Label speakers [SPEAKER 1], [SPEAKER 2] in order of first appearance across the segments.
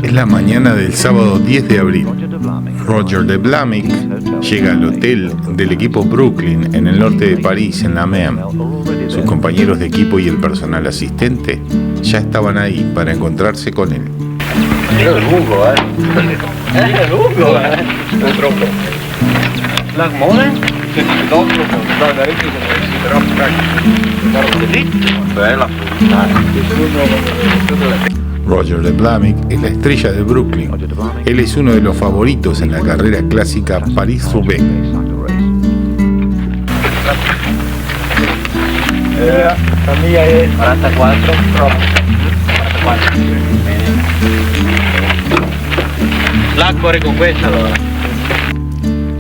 [SPEAKER 1] Es la mañana del sábado 10 de abril. Roger de Blamick llega al hotel del equipo Brooklyn en el norte de París, en la MEM. Sus compañeros de equipo y el personal asistente ya estaban ahí para encontrarse con él.
[SPEAKER 2] È lungo, È lungo, Purtroppo. Flagmone?
[SPEAKER 1] Roger de Blamick es la estrella de Brooklyn. Él es uno de los favoritos en la carrera clásica París-Roubaix.
[SPEAKER 2] La mia è 44. 44. La corre con questa allora.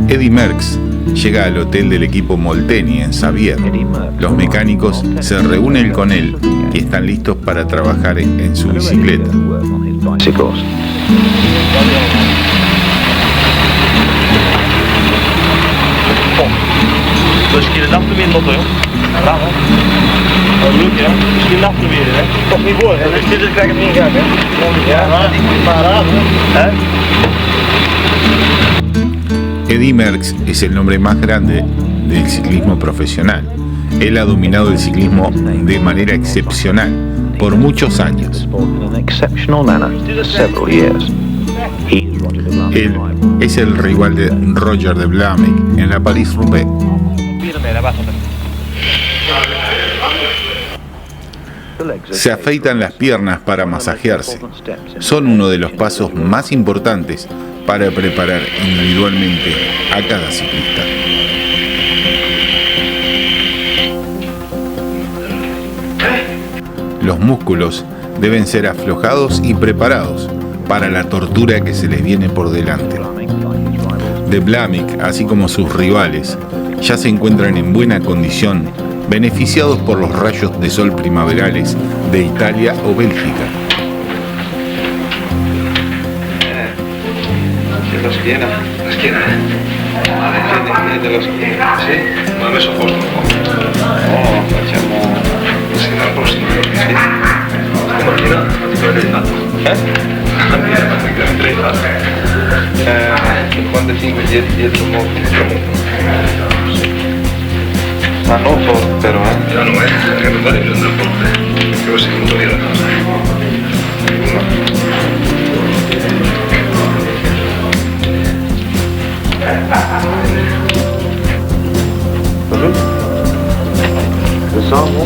[SPEAKER 1] Eddy Merckx llega al hotel del equipo Molteni en Xavier. Los mecánicos se reúnen con él y están listos para trabajar en su bicicleta.
[SPEAKER 2] Chicos. Misschien een afgeweerd lotto, joh. Bravo. Dat is leuk, ja. Misschien afgeweerd, hè. Toch niet voor, hè. Dus dit krijg ik niet graag, hè. Ja, hè.
[SPEAKER 1] Eddy Merckx es el nombre más grande del ciclismo profesional. Él ha dominado el ciclismo de manera excepcional por muchos años. Él es el rival de Roger de Blamick en la París-Roubaix. Se afeitan las piernas para masajearse. Son uno de los pasos más importantes para preparar individualmente a cada ciclista. Los músculos deben ser aflojados y preparados para la tortura que se les viene por delante. De Blamick, así como sus rivales, ya se encuentran en buena condición, beneficiados por los rayos de sol primaverales de Italia o Bélgica.
[SPEAKER 3] La schiena, della schiena, sì, ma ho messo a posto un po'. No, facciamo così la prossima, sì. Stamattina praticamente hai 55 dietro molto. Ma non forte però, No, non è, che non vale più andare forte, che poi si è venuto via la cosa.
[SPEAKER 2] Pensavo?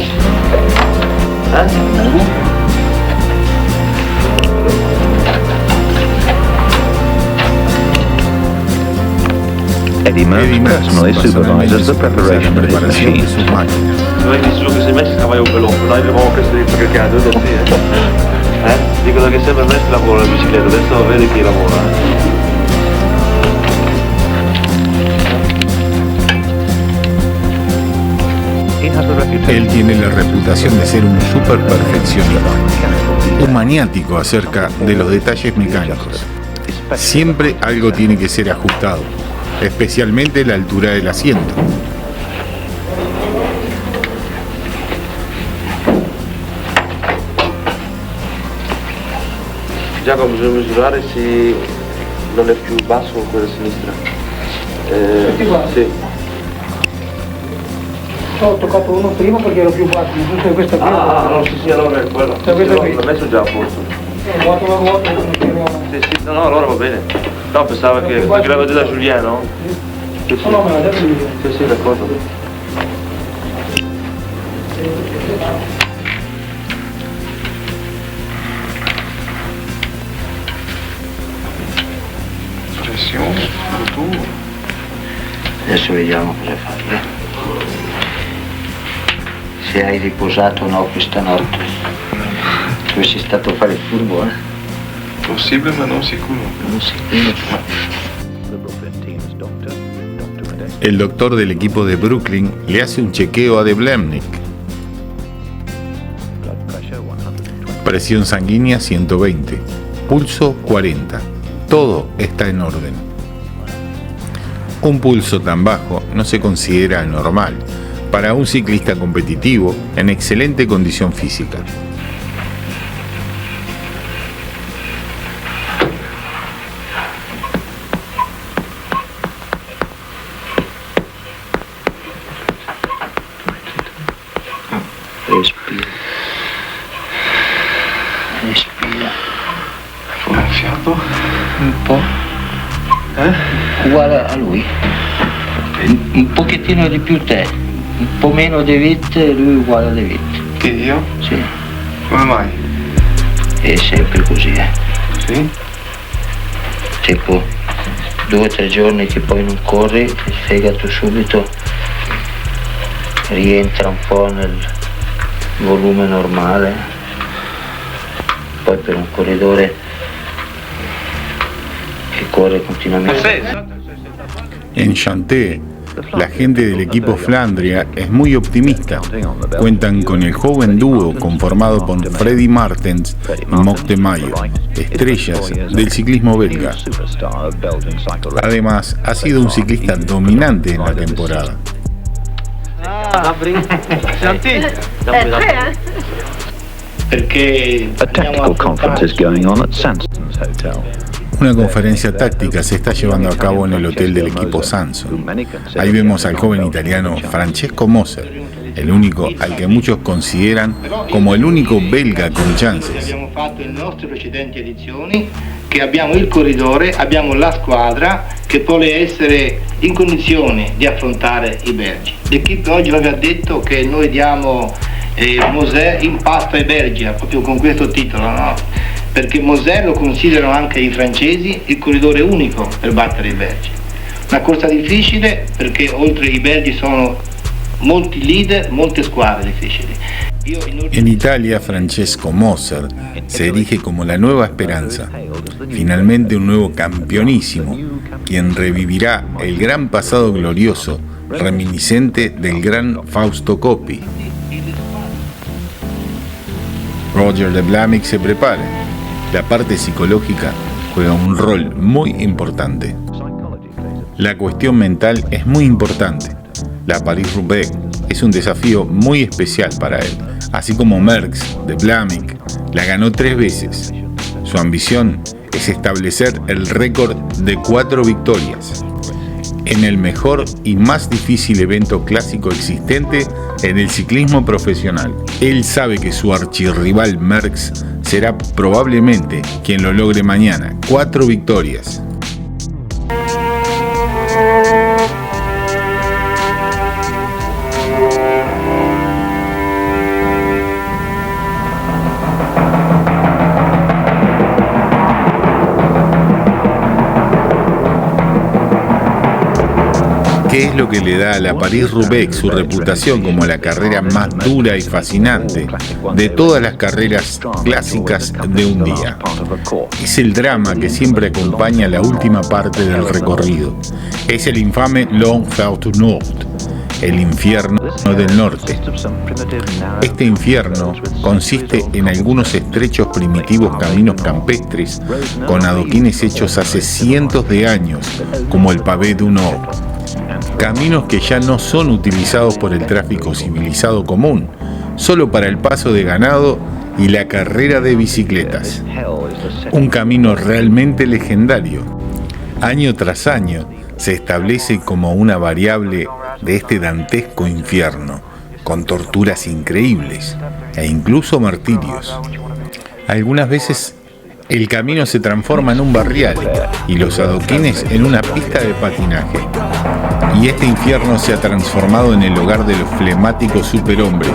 [SPEAKER 1] Eddy Merckx personally supervises the preparation of his machine.
[SPEAKER 2] Non hai visto che sei messo cavallo veloce, dai, abbiamo questo di perché cade da te, Dicono che sempre messo lavora la bicicletta, adesso vedi chi lavora,
[SPEAKER 1] Él tiene la reputación de ser un súper perfeccionista, un maniático acerca de los detalles mecánicos. Siempre algo tiene que ser ajustado, especialmente la altura del asiento.
[SPEAKER 2] Giacomo, bisogna misurare se non è più basso con quella sinistra. Sì.
[SPEAKER 4] Ho toccato uno prima perché ero più basso, non so se questa qui.
[SPEAKER 2] No, sì, allora è quello. L'ho messo già a posto.
[SPEAKER 4] Vuoto la ruota come chiedevo.
[SPEAKER 2] Sì, no, allora va bene. No, pensavo che perché l'avevo detto da Giuliano? Sì, sì.
[SPEAKER 4] No, me l'ha detto lui.
[SPEAKER 2] Sì, d'accordo.
[SPEAKER 3] Pressione, rottura.
[SPEAKER 5] Adesso vediamo cosa fare. Se hai riposato o no questa notte. Tu sei stato a fare il furbo,
[SPEAKER 3] Possibile ma non sicuro.
[SPEAKER 5] Non sicuro.
[SPEAKER 1] El doctor del equipo de Brooklyn le hace un chequeo a de Blamick. Presión sanguínea 120, pulso 40. Todo está en orden. Un pulso tan bajo no se considera normal para un ciclista competitivo en excelente condición física.
[SPEAKER 5] Respira.
[SPEAKER 3] Come il fiato?
[SPEAKER 5] Un po'. Uguale a lui. Un pochettino di più te. Un po' meno di vite, lui uguale a David.
[SPEAKER 3] Che io?
[SPEAKER 5] Sì.
[SPEAKER 3] Come mai?
[SPEAKER 5] È sempre così,
[SPEAKER 3] Sì?
[SPEAKER 5] Tipo 2 o 3 giorni che poi non corri, il fegato subito rientra un po' nel volume normale. Poi per un corridore che corre continuamente.
[SPEAKER 1] En Chanté, la gente del equipo Flandria es muy optimista. Cuentan con el joven dúo conformado por Freddy Martens y Mock de Mayo, estrellas del ciclismo belga. Además, ha sido un ciclista dominante en la temporada.
[SPEAKER 6] A tactical conference is going on at Sanson's Hotel.
[SPEAKER 1] Una conferencia táctica se está llevando a cabo en el hotel del equipo Sanson. Ahí vemos al joven italiano Francesco Moser, el único al que muchos consideran como el único belga con chances.
[SPEAKER 7] Abbiamo fatto in nostre precedenti edizioni che abbiamo il corridore, abbiamo la squadra che può essere in condizione di affrontare i belgi. L'equipe oggi aveva detto che noi diamo Moser in pasto ai belgi, proprio con questo titolo, no? Perché Moser lo considerano anche i francesi il corridore unico per battere i belgi. Una corsa difficile perché oltre ai belgi sono molti leader, molte squadre difficili.
[SPEAKER 1] En Italia, Francesco Moser se erige como la nueva esperanza, finalmente un nuevo campeonísimo, quien revivirá el gran pasado glorioso, reminiscente del gran Fausto Coppi. Roger de Blamick se prepara. La parte psicológica juega un rol muy importante. La cuestión mental es muy importante. La París-Roubaix es un desafío muy especial para él, así como Merckx de Blamick la ganó 3 veces. Su ambición es establecer el récord de 4 victorias en el mejor y más difícil evento clásico existente en el ciclismo profesional. Él sabe que su archirrival Merckx será probablemente quien lo logre mañana. 4 victorias. ¿Qué es lo que le da a la París-Roubaix su reputación como la carrera más dura y fascinante de todas las carreras clásicas de un día? Es el drama que siempre acompaña la última parte del recorrido. Es el infame L'Enfer du Nord, el infierno del norte. Este infierno consiste en algunos estrechos primitivos caminos campestres con adoquines hechos hace cientos de años, como el Pavé du Nord. Caminos que ya no son utilizados por el tráfico civilizado común, solo para el paso de ganado y la carrera de bicicletas. Un camino realmente legendario. Año tras año se establece como una variable de este dantesco infierno, con torturas increíbles e incluso martirios. Algunas veces el camino se transforma en un barrial y los adoquines en una pista de patinaje. Y este infierno se ha transformado en el hogar de los flemáticos superhombres,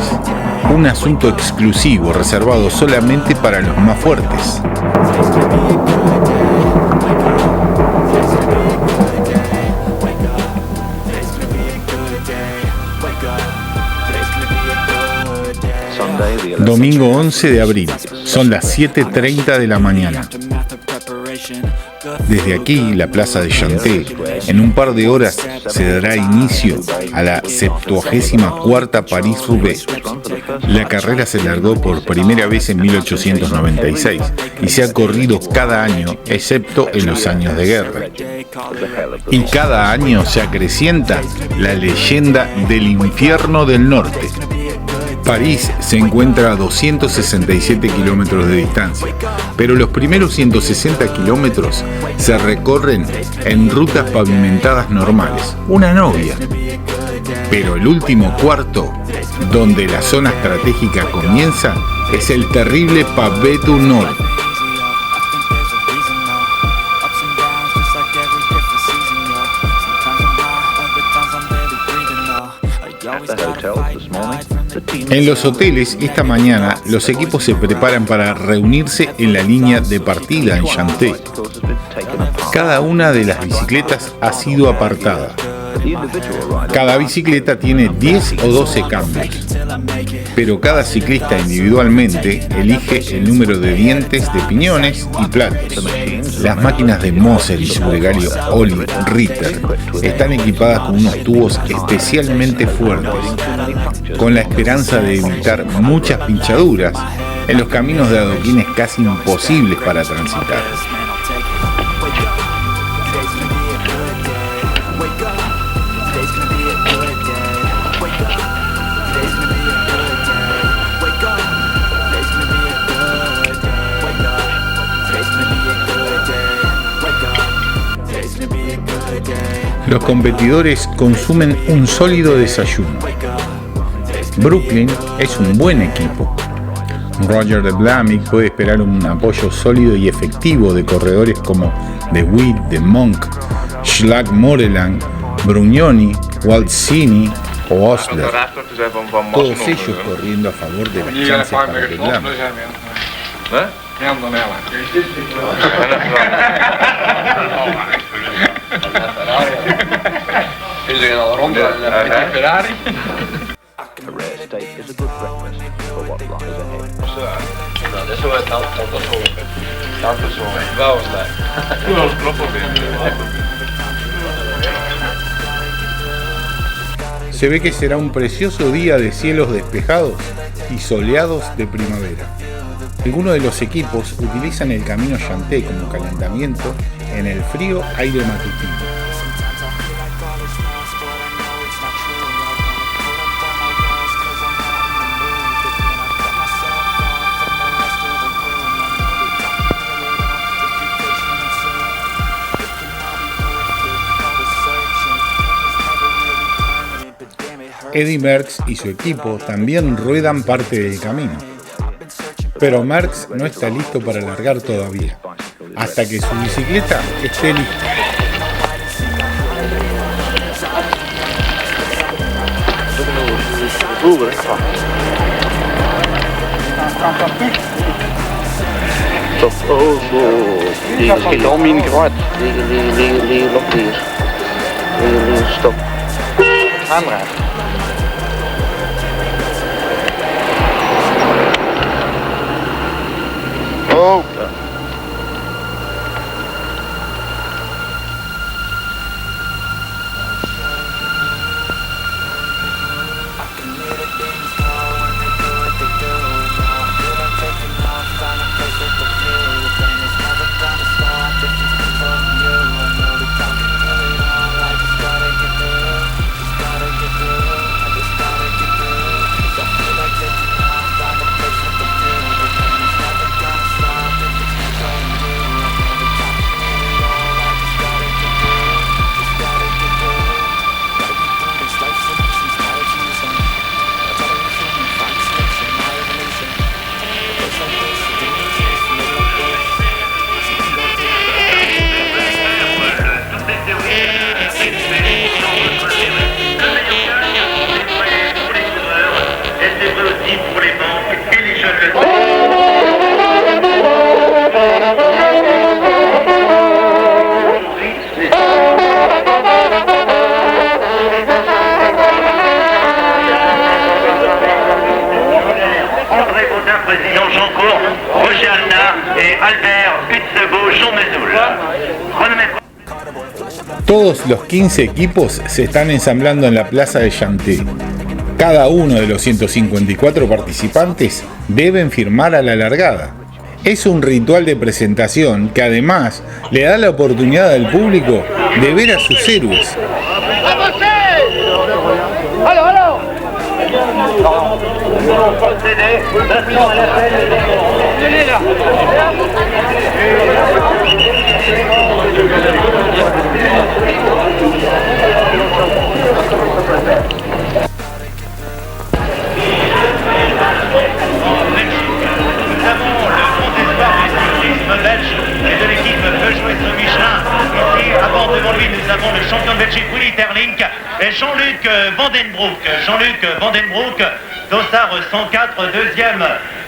[SPEAKER 1] un asunto exclusivo reservado solamente para los más fuertes. Domingo 11 de abril, son las 7:30 de la mañana. Desde aquí, la plaza de Chanté, en un par de horas se dará inicio a la 74ª París-Roubaix. La carrera se largó por primera vez en 1896 y se ha corrido cada año, excepto en los años de guerra. Y cada año se acrecienta la leyenda del infierno del norte. París se encuentra a 267 kilómetros de distancia, pero los primeros 160 kilómetros se recorren en rutas pavimentadas normales, una novia. Pero el último cuarto, donde la zona estratégica comienza, es el terrible Pavé du Nord. En los hoteles, esta mañana, los equipos se preparan para reunirse en la línea de partida en Chanté. Cada una de las bicicletas ha sido apartada. Cada bicicleta tiene 10 o 12 cambios, pero cada ciclista individualmente elige el número de dientes de piñones y platos. Las máquinas de Moser y su gregario Oli Ritter están equipadas con unos tubos especialmente fuertes, con la esperanza de evitar muchas pinchaduras en los caminos de adoquines casi imposibles para transitar. Los competidores consumen un sólido desayuno. Brooklyn es un buen equipo. Roger de Blamick puede esperar un apoyo sólido y efectivo de corredores como De Witt, De Monk, Schlag Moreland, Brugnoni, Waltzini o Osler. Todos ellos corriendo a favor de las chances para de Blamick. Se ve que será un precioso día de cielos despejados y soleados de primavera. Algunos de los equipos utilizan el camino Chanté como calentamiento en el frío aire matutino. Eddy Merckx y su equipo también ruedan parte del camino. Pero Merckx no está listo para largar todavía, hasta que su bicicleta esté lista. Todos los 15 equipos se están ensamblando en la plaza de Chanté. Cada uno de los 154 participantes deben firmar a la largada. Es un ritual de presentación que además le da la oportunidad al público de ver a sus héroes.
[SPEAKER 8] et Jean-Luc Vandenbroek. Jean-Luc Vandenbroek, dossard 104, deuxième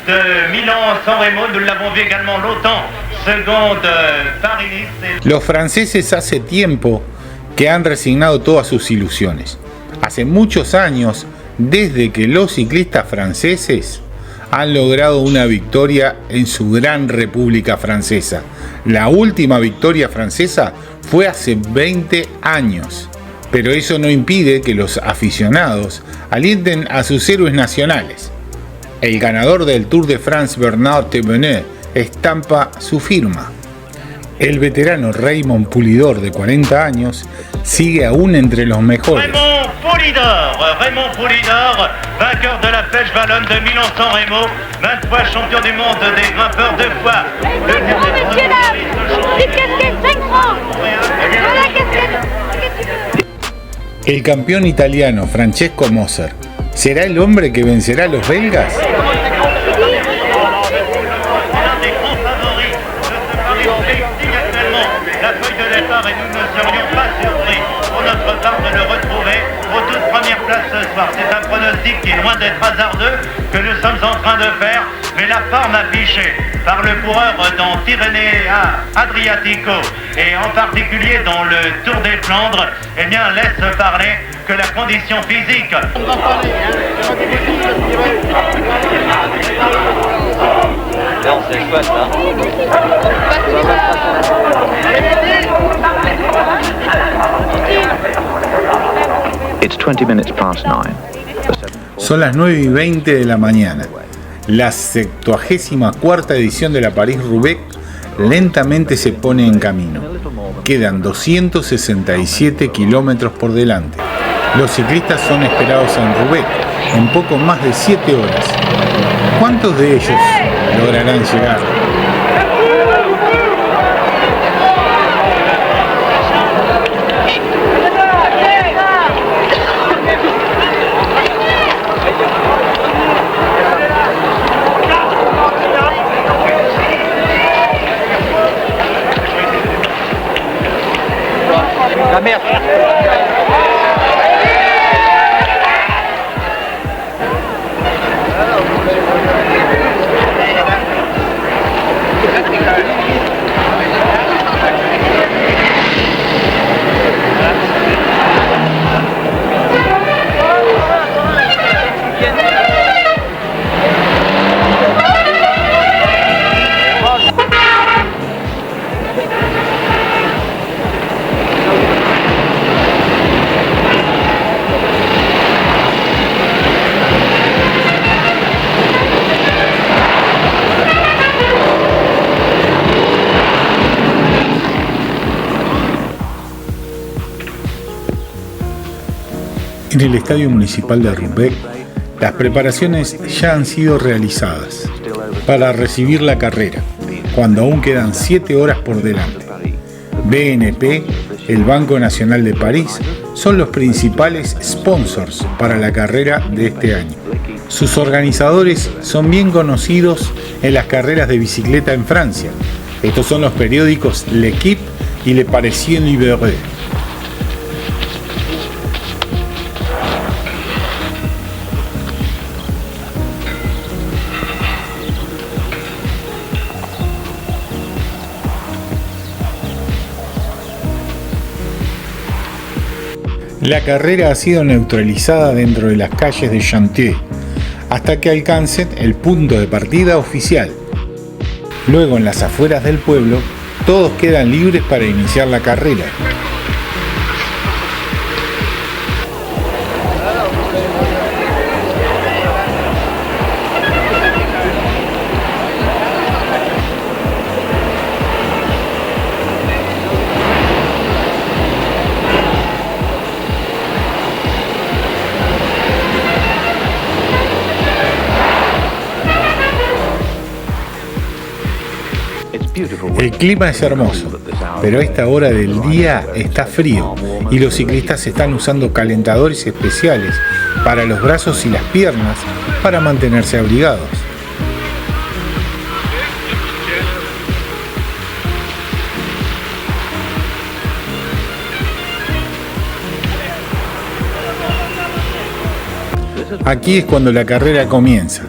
[SPEAKER 8] de Milan-San Remo. Nous l'avons vu également longtemps, seconde Paris-Nice.
[SPEAKER 1] Los franceses hace tiempo que han resignado todas sus ilusiones. Hace muchos años, desde que los ciclistas franceses han logrado una victoria en su gran República Francesa. La última victoria francesa fue hace 20 años, pero eso no impide que los aficionados alienten a sus héroes nacionales. El ganador del Tour de France, Bernard Thévenet, estampa su firma. El veterano Raymond Poulidor, de 40 años, sigue aún entre los mejores.
[SPEAKER 8] Raymond Poulidor, vainqueur de la Flèche Wallonne de Milan-San Remo, 20 fois champion du monde des grimpeurs, 2 fois.
[SPEAKER 1] El campeón italiano Francesco Moser, ¿será el hombre que vencerá a los belgas?
[SPEAKER 8] La feuille de départ et nous ne serions pas surpris pour notre part de le retrouver aux toutes premières places ce soir. C'est un pronostic qui est loin d'être hasardeux que nous sommes en train de faire, mais la forme affichée par le coureur dans Tirrenia Adriatico et en particulier dans le Tour des Flandres, eh bien laisse parler que la condition physique.
[SPEAKER 6] It's 20 minutes past 9.
[SPEAKER 1] Son las 9:20 de la mañana. La 74ª edición de la París-Roubaix lentamente se pone en camino. Quedan 267 kilómetros por delante. Los ciclistas son esperados en Roubaix en poco más de 7 horas. ¿Cuántos de ellos lograrán llegar? En el Estadio Municipal de Roubaix, las preparaciones ya han sido realizadas para recibir la carrera, cuando aún quedan 7 horas por delante. BNP, el Banco Nacional de París, son los principales sponsors para la carrera de este año. Sus organizadores son bien conocidos en las carreras de bicicleta en Francia. Estos son los periódicos L'Équipe y Le Parisien Libéré. La carrera ha sido neutralizada dentro de las calles de Chantier hasta que alcancen el punto de partida oficial. Luego, en las afueras del pueblo, todos quedan libres para iniciar la carrera. El clima es hermoso, pero a esta hora del día está frío y los ciclistas están usando calentadores especiales para los brazos y las piernas para mantenerse abrigados. Aquí es cuando la carrera comienza,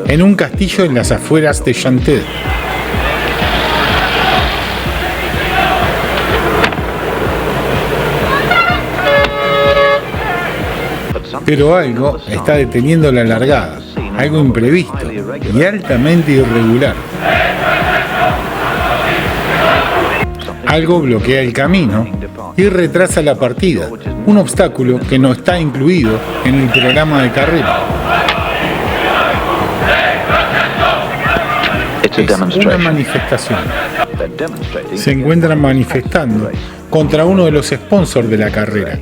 [SPEAKER 1] en un castillo en las afueras de Chantilly. Pero algo está deteniendo la largada, algo imprevisto y altamente irregular. Algo bloquea el camino y retrasa la partida, un obstáculo que no está incluido en el programa de carrera. Es una manifestación. Se encuentran manifestando contra uno de los sponsors de la carrera.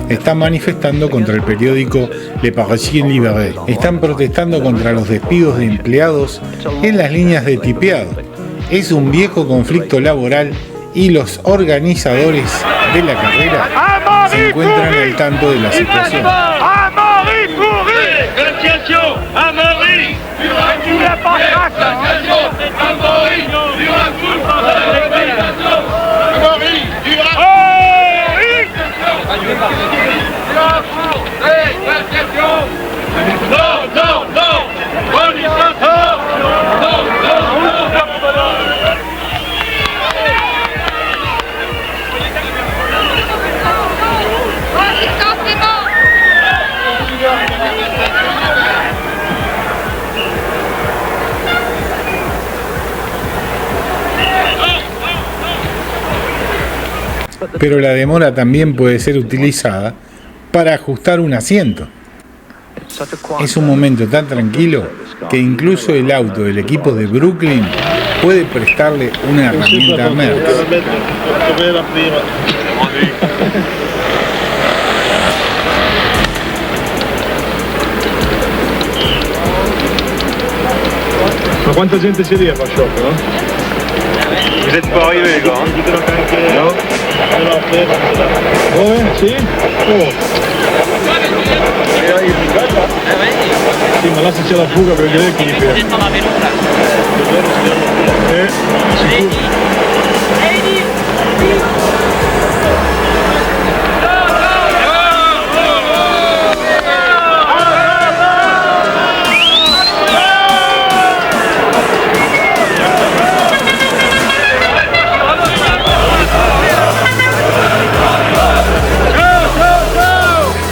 [SPEAKER 1] Están manifestando contra el periódico Le Parisien Libéré. Están protestando contra los despidos de empleados en las líneas de tipeado. Es un viejo conflicto laboral y los organizadores de la carrera se encuentran al tanto de la situación. Pero la demora también puede ser utilizada para ajustar un asiento. Es un momento tan tranquilo que incluso el auto del equipo de Brooklyn puede prestarle una herramienta a Merckx.
[SPEAKER 3] Ma quanta gente c'è lì a far shock, no?
[SPEAKER 2] Vous êtes pas arrivé, quoi.
[SPEAKER 3] No? Dove? Sì? Oh. Sì, ma là se c'è la fuga per vedere chi li ferma.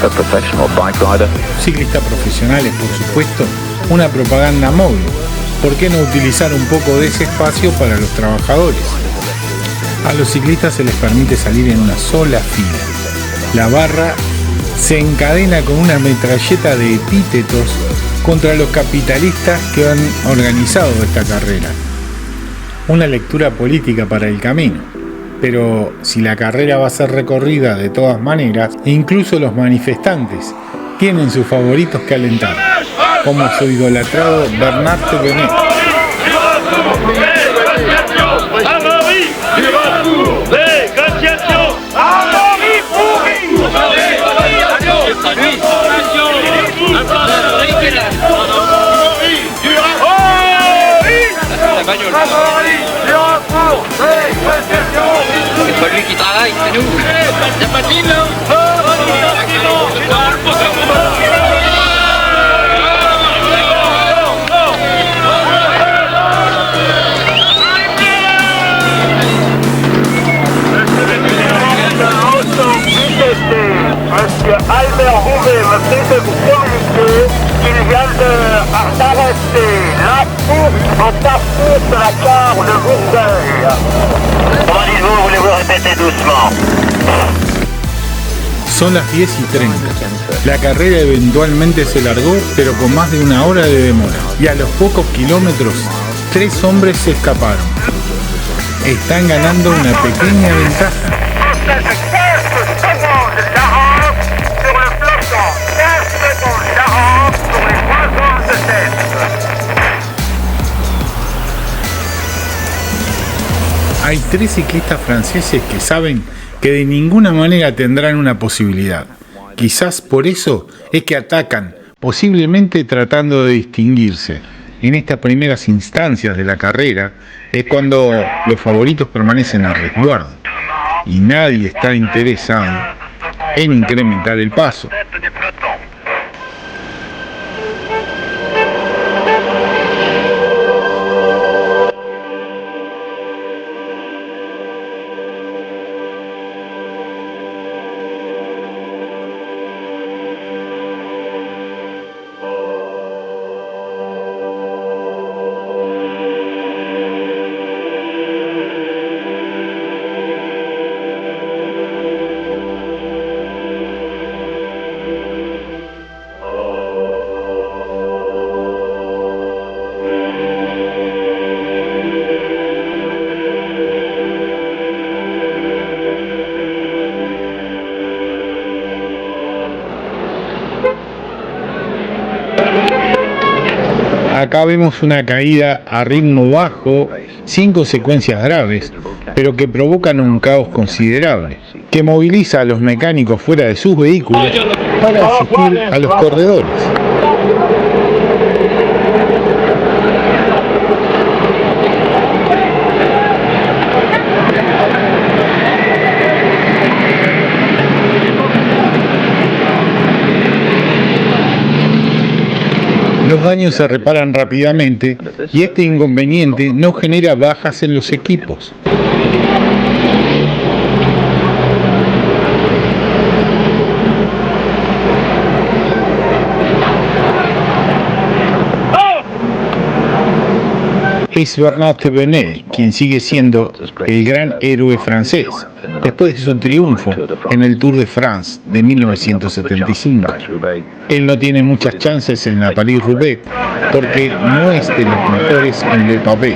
[SPEAKER 6] A professional bike rider.
[SPEAKER 1] Ciclista profesional es, por supuesto, una propaganda móvil. ¿Por qué no utilizar un poco de ese espacio para los trabajadores? A los ciclistas se les permite salir en una sola fila. La barra se encadena con una metralleta de epítetos contra los capitalistas que han organizado esta carrera. Una lectura política para el camino. Pero si la carrera va a ser recorrida de todas maneras, incluso los manifestantes tienen sus favoritos que alentar, como su idolatrado Bernard Thévenet.
[SPEAKER 5] C'est pas lui qui travaille, c'est nous. Y'a pas de ligne là.
[SPEAKER 8] Monsieur Albert Rouvet me fait de vous communiquer qu'il vient d'arrêter la course en parcours de la gare de Bourgueil. Comment dites-vous, voulez-vous répéter doucement?
[SPEAKER 1] Son las 10:30. La carrera eventualmente se largó, pero con más de una hora de demora. Y a los pocos kilómetros, 3 hombres se escaparon. Están ganando una pequeña ventaja. Hay 3 ciclistas franceses que saben que de ninguna manera tendrán una posibilidad. Quizás por eso es que atacan, posiblemente tratando de distinguirse. En estas primeras instancias de la carrera es cuando los favoritos permanecen a resguardo y nadie está interesado en incrementar el paso. Acá vemos una caída a ritmo bajo, sin consecuencias graves, pero que provocan un caos considerable, que moviliza a los mecánicos fuera de sus vehículos para asistir a los corredores. Los daños se reparan rápidamente y este inconveniente no genera bajas en los equipos. Es Bernard Thévenet quien sigue siendo el gran héroe francés, después de su triunfo en el Tour de France de 1975. Él no tiene muchas chances en la París-Roubaix porque no es de los mejores en Le Pavé.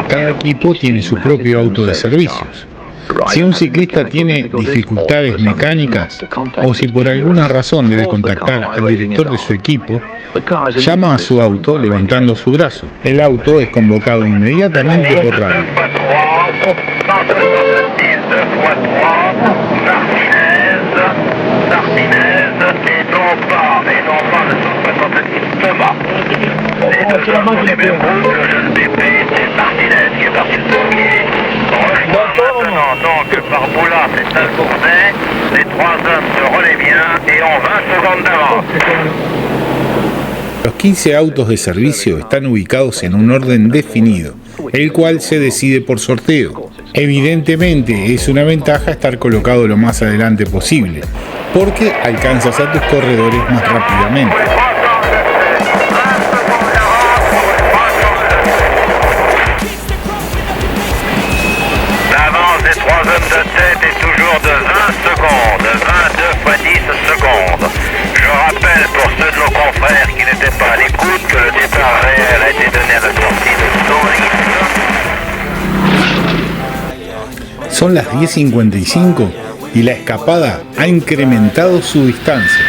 [SPEAKER 1] Cada equipo tiene su propio auto de servicios. Si un ciclista tiene dificultades mecánicas o si por alguna razón debe contactar al director de su equipo, llama a su auto levantando su brazo. El auto es convocado inmediatamente por radio.
[SPEAKER 8] Maintenant, donc, par Boula, c'est un Bourdin, les trois hommes se relaient bien et ont 20 secondes d'avance.
[SPEAKER 1] Los 15 autos de servicio están ubicados en un orden definido, el cual se decide por sorteo. Evidentemente es una ventaja estar colocado lo más adelante posible, porque alcanzas a tus corredores más rápidamente.
[SPEAKER 8] Les trois hommes de tête est toujours de 20 secondes, 22 fois 10 secondes. Je rappelle pour ceux de nos confrères qui n'étaient pas à l'écoute que le départ réel a été donné à la sortie de Story.
[SPEAKER 1] Son las 10:55 y la escapada ha incrementado su distancia.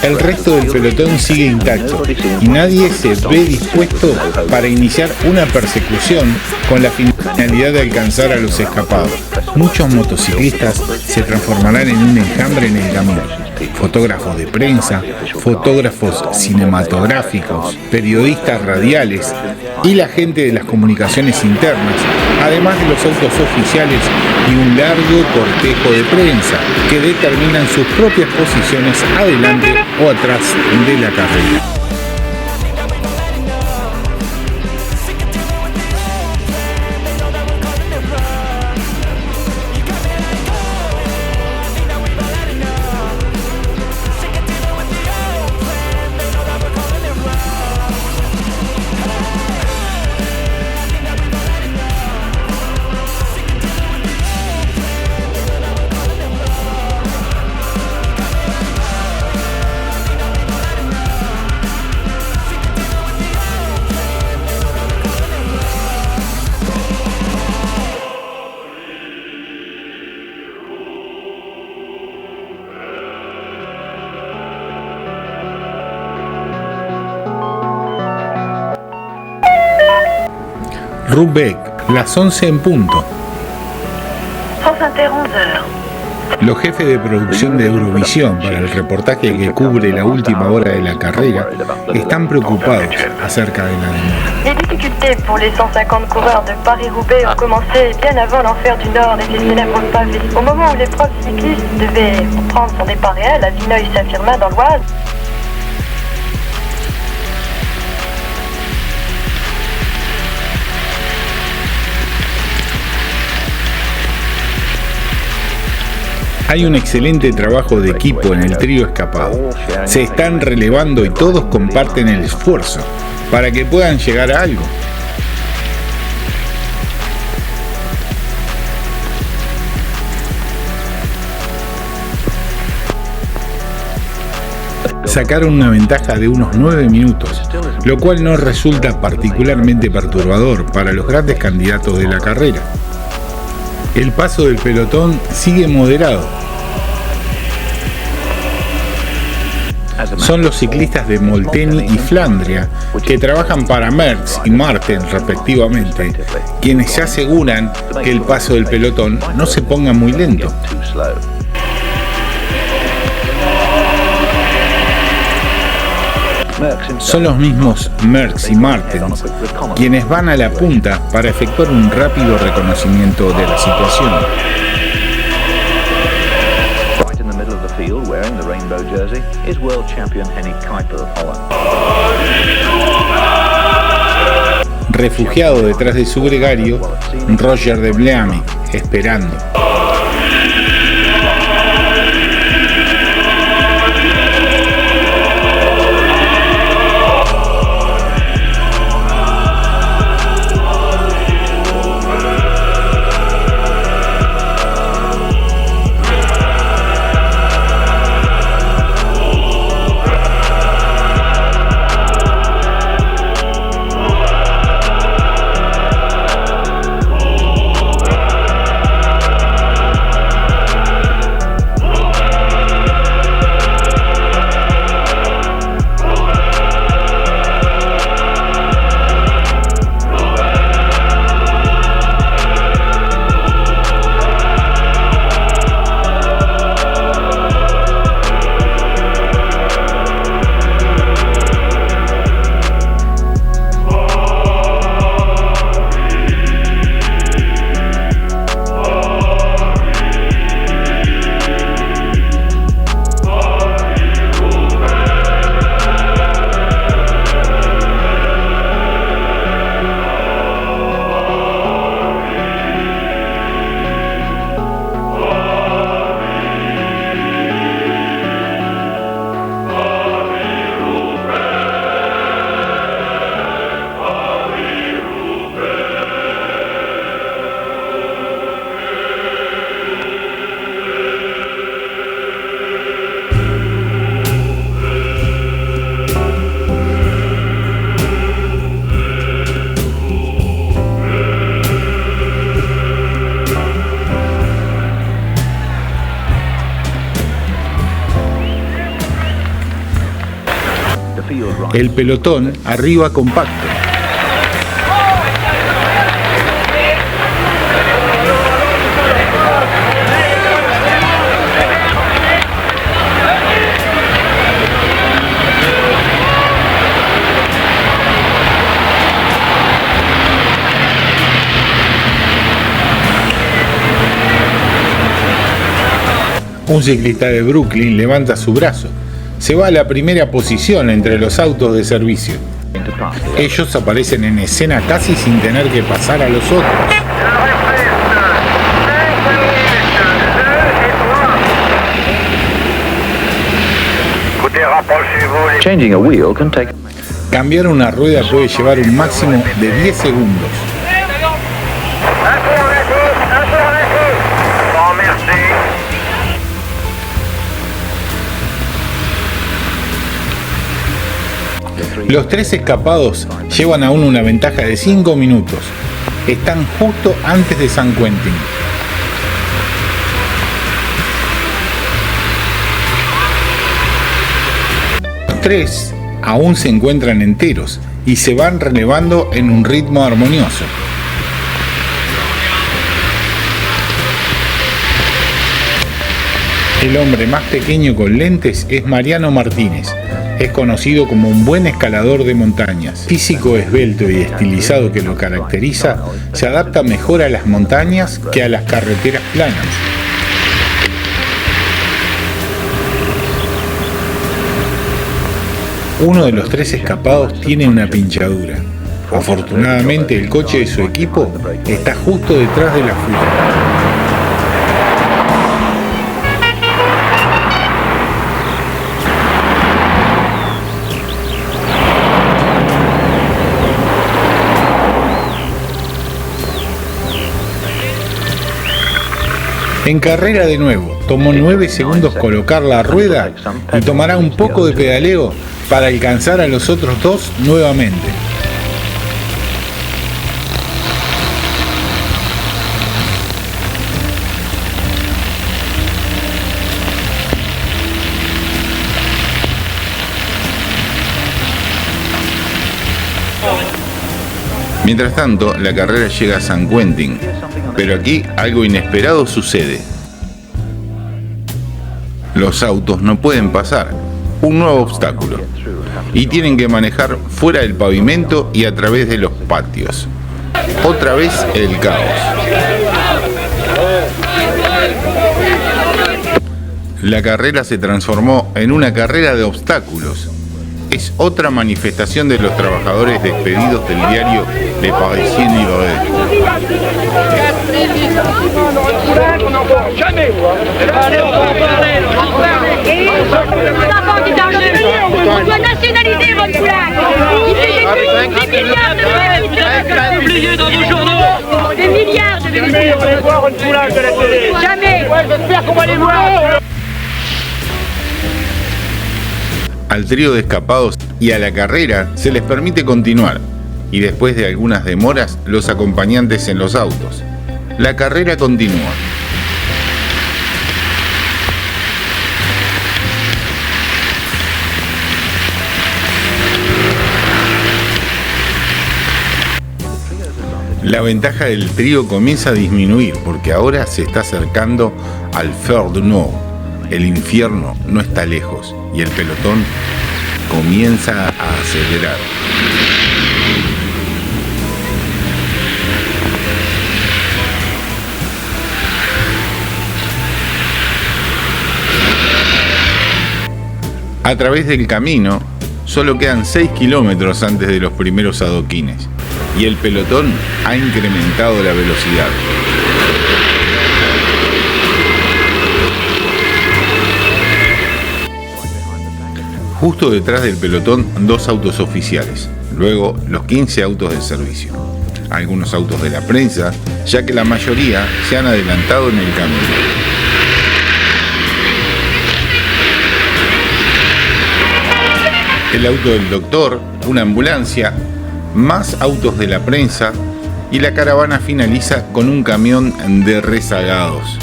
[SPEAKER 1] El resto del pelotón sigue intacto y nadie se ve dispuesto para iniciar una persecución con la finalidad de alcanzar a los escapados. Muchos motociclistas se transformarán en un enjambre en el camino. Fotógrafos de prensa, fotógrafos cinematográficos, periodistas radiales y la gente de las comunicaciones internas, además de los autos oficiales y un largo cortejo de prensa que determinan sus propias posiciones adelante o atrás de la carrera. Roubaix, las 11 en punto. Los jefes de producción de Eurovisión para el reportaje que cubre la última hora de la carrera están preocupados acerca de la demora.
[SPEAKER 9] Les difficultés pour les 150 coureurs de Paris-Roubaix ont commencé bien avant l'enfer du Nord et ses célèbres pavés. Au moment où l'épreuve cycliste devait prendre son départ réel, à Vineuil s'affirma dans l'Oise.
[SPEAKER 1] Hay un excelente trabajo de equipo en el trío escapado. Se están relevando y todos comparten el esfuerzo para que puedan llegar a algo. Sacaron una ventaja de unos 9 minutos, lo cual no resulta particularmente perturbador para los grandes candidatos de la carrera. El paso del pelotón sigue moderado. Son los ciclistas de Molteni y Flandria, que trabajan para Merckx y Martin respectivamente, quienes ya aseguran que el paso del pelotón no se ponga muy lento. Son los mismos Merckx y Martin quienes van a la punta para efectuar un rápido reconocimiento de la situación. Refugiado detrás de su gregario, Roger de Blamick, esperando. El pelotón arriba compacto. Un ciclista de Brooklyn levanta su brazo. Se va a la primera posición entre los autos de servicio. Ellos aparecen en escena casi sin tener que pasar a los otros.
[SPEAKER 6] Changing a wheel can take...
[SPEAKER 1] Cambiar una rueda puede llevar un máximo de 10 segundos. Los tres escapados llevan aún una ventaja de 5 minutos. Están justo antes de San Quentin. Los tres aún se encuentran enteros y se van relevando en un ritmo armonioso. El hombre más pequeño con lentes es Mariano Martínez. Es conocido como un buen escalador de montañas. Físico esbelto y estilizado que lo caracteriza, se adapta mejor a las montañas que a las carreteras planas. Uno de los tres escapados tiene una pinchadura. Afortunadamente, el coche de su equipo está justo detrás de la fuga. En carrera de nuevo, tomó 9 segundos colocar la rueda y tomará un poco de pedaleo para alcanzar a los otros dos nuevamente. Mientras tanto, la carrera llega a San Quentin, pero aquí algo inesperado sucede. Los autos no pueden pasar, un nuevo obstáculo, y tienen que manejar fuera del pavimento y a través de los patios. Otra vez el caos. La carrera se transformó en una carrera de obstáculos. Es otra manifestación de los trabajadores despedidos del diario Le Parisien Libre. Al trío de escapados y a la carrera se les permite continuar, y después de algunas demoras, los acompañantes en los autos. La carrera continúa. La ventaja del trío comienza a disminuir porque ahora se está acercando al Fer du Nord. El infierno no está lejos y el pelotón comienza a acelerar. A través del camino solo quedan 6 kilómetros antes de los primeros adoquines y el pelotón ha incrementado la velocidad. Justo detrás del pelotón, 2 autos oficiales, luego los 15 autos de servicio, algunos autos de la prensa, ya que la mayoría se han adelantado en el camino. El auto del doctor, una ambulancia, más autos de la prensa y la caravana finaliza con un camión de rezagados.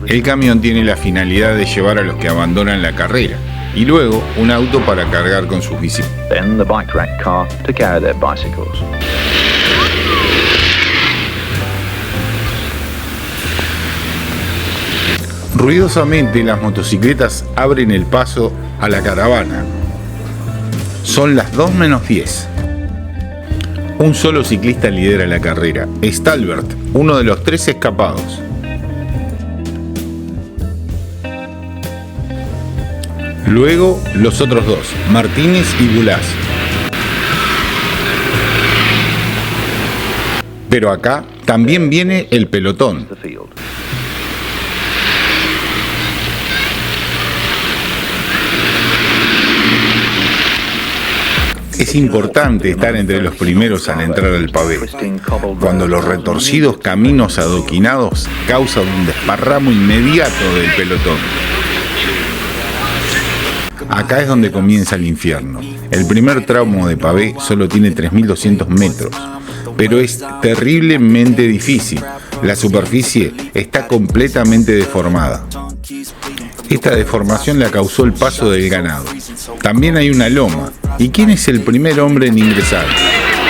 [SPEAKER 1] El camión tiene la finalidad de llevar a los que abandonan la carrera y luego un auto para cargar con sus bicicletas. Ruidosamente las motocicletas abren el paso a la caravana. Son las 2:10. Un solo ciclista lidera la carrera, Stalbert, uno de los 3 escapados. Luego los otros 2, Martínez y Boulaz. Pero acá también viene el pelotón. Es importante estar entre los primeros al entrar al pavé, cuando los retorcidos caminos adoquinados causan un desparramo inmediato del pelotón. Acá es donde comienza el infierno. El primer tramo de pavé solo tiene 3.200 metros, pero es terriblemente difícil. La superficie está completamente deformada. Esta deformación la causó el paso del ganado. También hay una loma. ¿Y quién es el primer hombre en ingresar?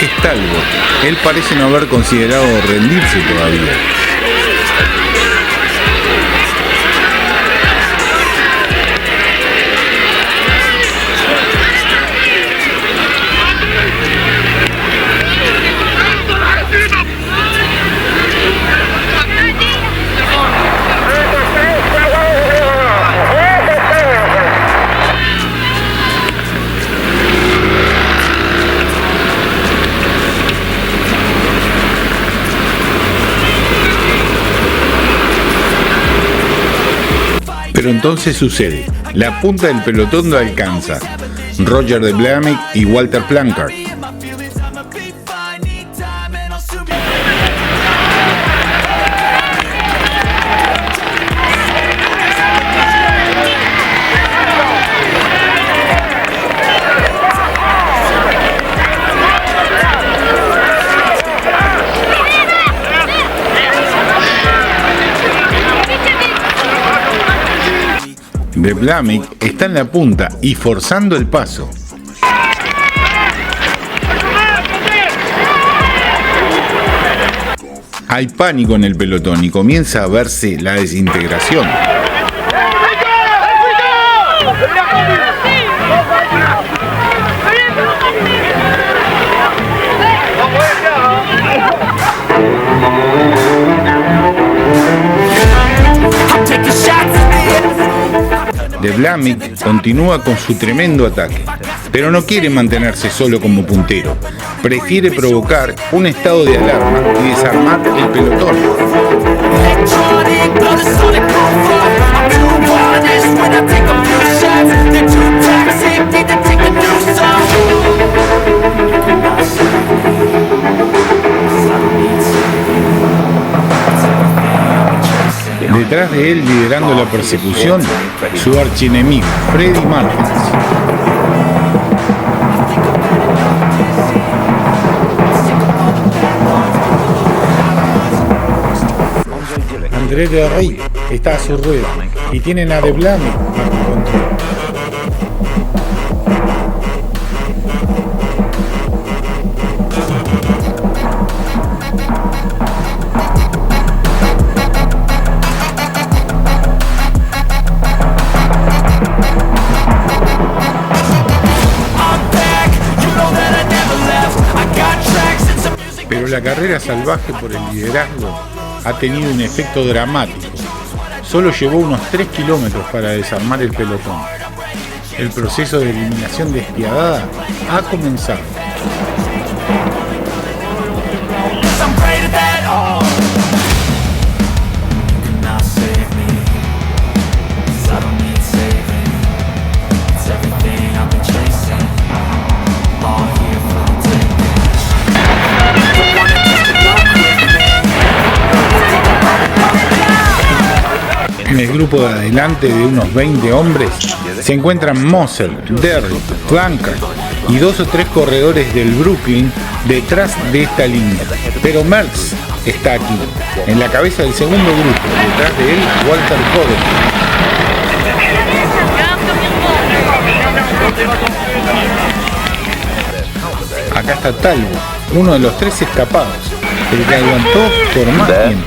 [SPEAKER 1] Es Talbot. Él parece no haber considerado rendirse todavía. Pero entonces sucede, la punta del pelotón lo alcanza, Roger de Blamick y Walter Plancard. De Blamick está en la punta y forzando el paso. Hay pánico en el pelotón y comienza a verse la desintegración. De Blamick continúa con su tremendo ataque, pero no quiere mantenerse solo como puntero. Prefiere provocar un estado de alarma y desarmar el pelotón. Detrás de él, liderando la persecución, su archienemigo, Freddie Martins. André de Rey está a su rueda y tienen a De Blamick bajo control. Pero la carrera salvaje por el liderazgo ha tenido un efecto dramático. Solo llevó unos 3 kilómetros para desarmar el pelotón. El proceso de eliminación despiadada ha comenzado. En el grupo de adelante de unos 20 hombres se encuentran Moser, Derrick, Flanker y 2 o 3 corredores del Brooklyn detrás de esta línea. Pero Merckx está aquí, en la cabeza del segundo grupo, detrás de él Walter Covey. Acá está Talbot, uno de los 3 escapados, el que aguantó por más tiempo.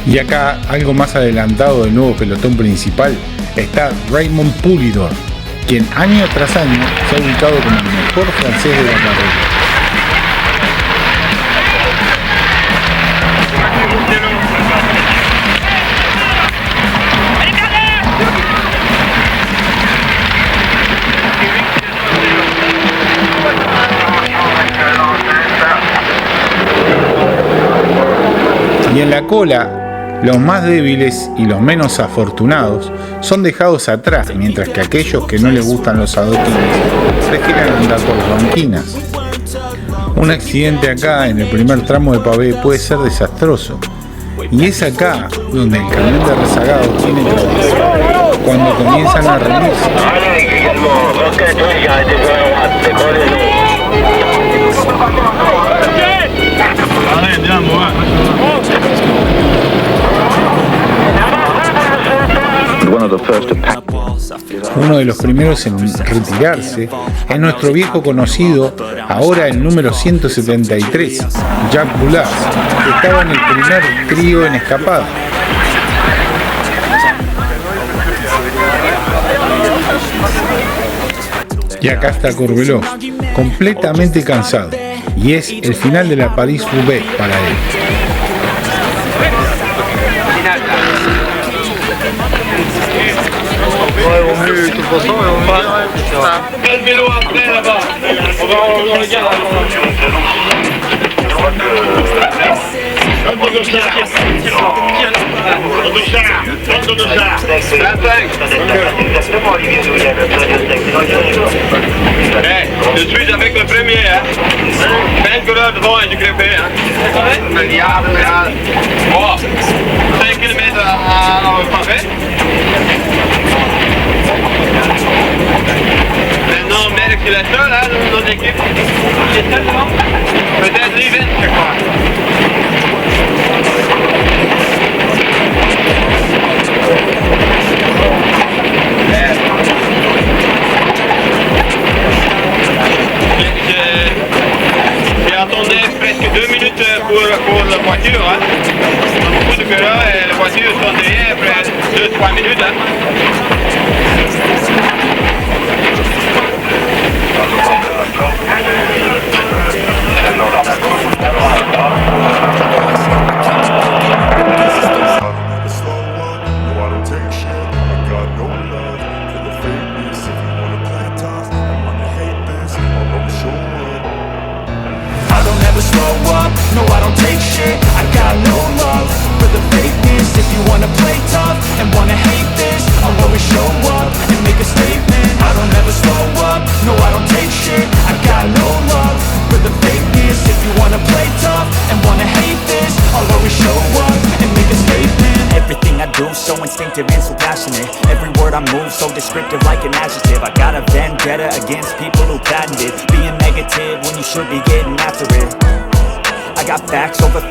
[SPEAKER 1] Y acá, algo más adelantado del nuevo pelotón principal, está Raymond Poulidor, quien año tras año se ha ubicado como el mejor francés de la carrera. Y en la cola, los más débiles y los menos afortunados son dejados atrás, mientras que aquellos que no les gustan los adoquines prefieren andar por banquinas. Un accidente acá en el primer tramo de pavé puede ser desastroso, y es acá donde el camión de rezagados tiene trabajo, cuando comienzan a rendirse. Uno de los primeros en retirarse es nuestro viejo conocido, ahora el número 173, Jack Bullas, que estaba en el primer trío en escapada. Y acá está Corbeloff, completamente cansado, y es el final de la París-Roubaix para él.
[SPEAKER 2] Quel vélo après là-bas. On va regarder. Je suis avec le premier, hein. 5 couleurs devant et du crépé, hein. Ja. Oh, 5 km à pavé. Maintenant, Merckx, il est seul, hein, dans notre équipe. Il est seul, non? Peut-être Riven, je crois. Beaucoup de que là, les voitures sont derrière après 2-3 minutes.
[SPEAKER 10] No, I don't take shit, I got no love for the fakeness. If you wanna play tough and wanna hate this, I'll always show up and make a statement. I don't ever slow up, no, I don't take shit, I got no love for the fakeness. If you wanna play tough and wanna hate this, I'll always show up and make a statement. Everything I do so instinctive and so passionate. Every word I move so descriptive like an adjective. I got a vendetta against people who patented being negative when you should be getting after it. I got facts over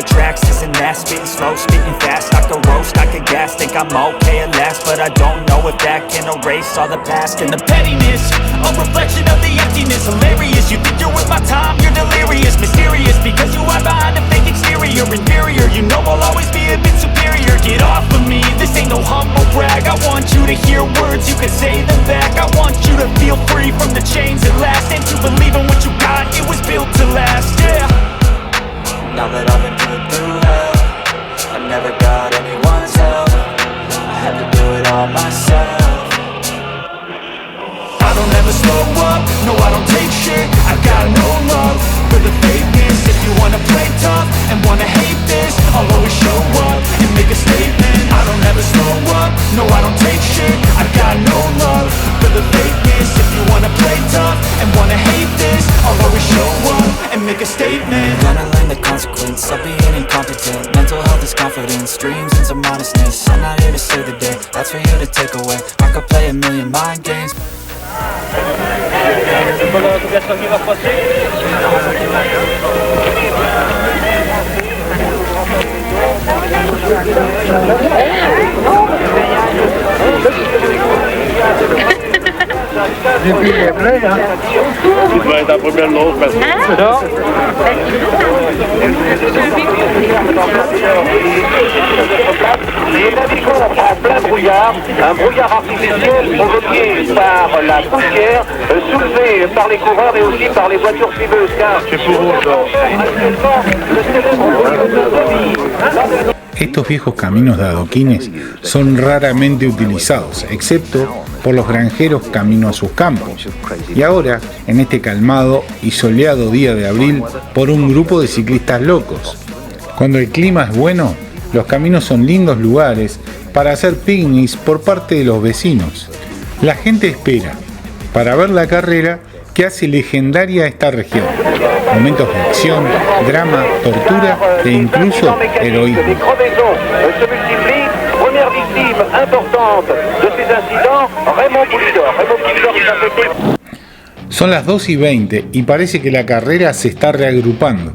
[SPEAKER 10] tracks, isn't that spitting slow, spitting fast, I could roast, I could gas, think I'm okay at last, but I don't know if that can erase all the past and the pettiness, a reflection of the emptiness, hilarious, you think you're with my time, you're delirious, mysterious, because you hide behind a fake exterior, inferior, you know I'll always be a bit superior, get off of me, this ain't no humble brag, I want you to hear words, you can say them back, I want you to feel free from the chains that last, and to believe in what you got, it was built to last, yeah. Now that I've been put through hell, I never got anyone's help, I had to do it all myself. I don't ever slow up, no I don't take shit, I got no love for the fakeness. If you wanna play tough and wanna hate this, I'll always show up and make a statement. I don't ever slow up, no I don't take shit, I got no love for the fakeness. If you wanna play tough and wanna hate this, I'll always show up and make a statement. Gonna learn the consequence of being incompetent. Mental health is confidence, dreams and some modestness. I'm not here to save the day, that's for you to take away. I could play a million mind games.
[SPEAKER 2] Tu dois être la première longue parce que c'est ça.
[SPEAKER 11] Les navigants en plein brouillard, un brouillard artificiel provoqué par la poussière, soulevé par les coureurs et aussi par les voitures suiveuses. Car c'est pour
[SPEAKER 1] Estos viejos caminos de adoquines son raramente utilizados, excepto por los granjeros camino a sus campos, y ahora, en este calmado y soleado día de abril, por un grupo de ciclistas locos. Cuando el clima es bueno, los caminos son lindos lugares para hacer picnics por parte de los vecinos. La gente espera para ver la carrera que hace legendaria esta región. Momentos de acción, drama, tortura e incluso heroísmo.
[SPEAKER 11] Première victime importante de ces incidents, Raymond Poulidor. Raymond Poulidor est affecté.
[SPEAKER 1] Son las 2:20 y parece que la carrera se está reagrupando.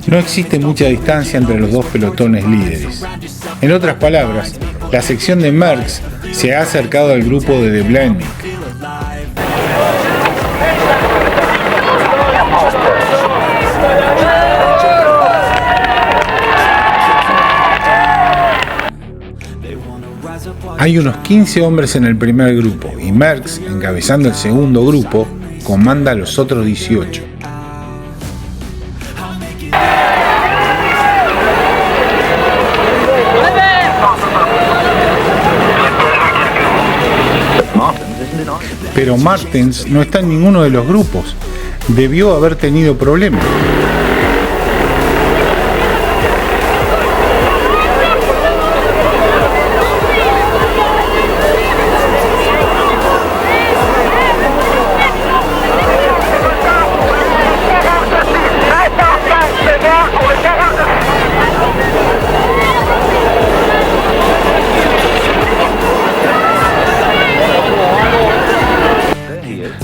[SPEAKER 1] No existe mucha distancia entre los dos pelotones líderes. En otras palabras, la sección de Merckx se ha acercado al grupo de The Blaming. Hay unos 15 hombres en el primer grupo y Merckx, encabezando el segundo grupo, comanda a los otros 18. Pero Martens no está en ninguno de los grupos. Debió haber tenido problemas.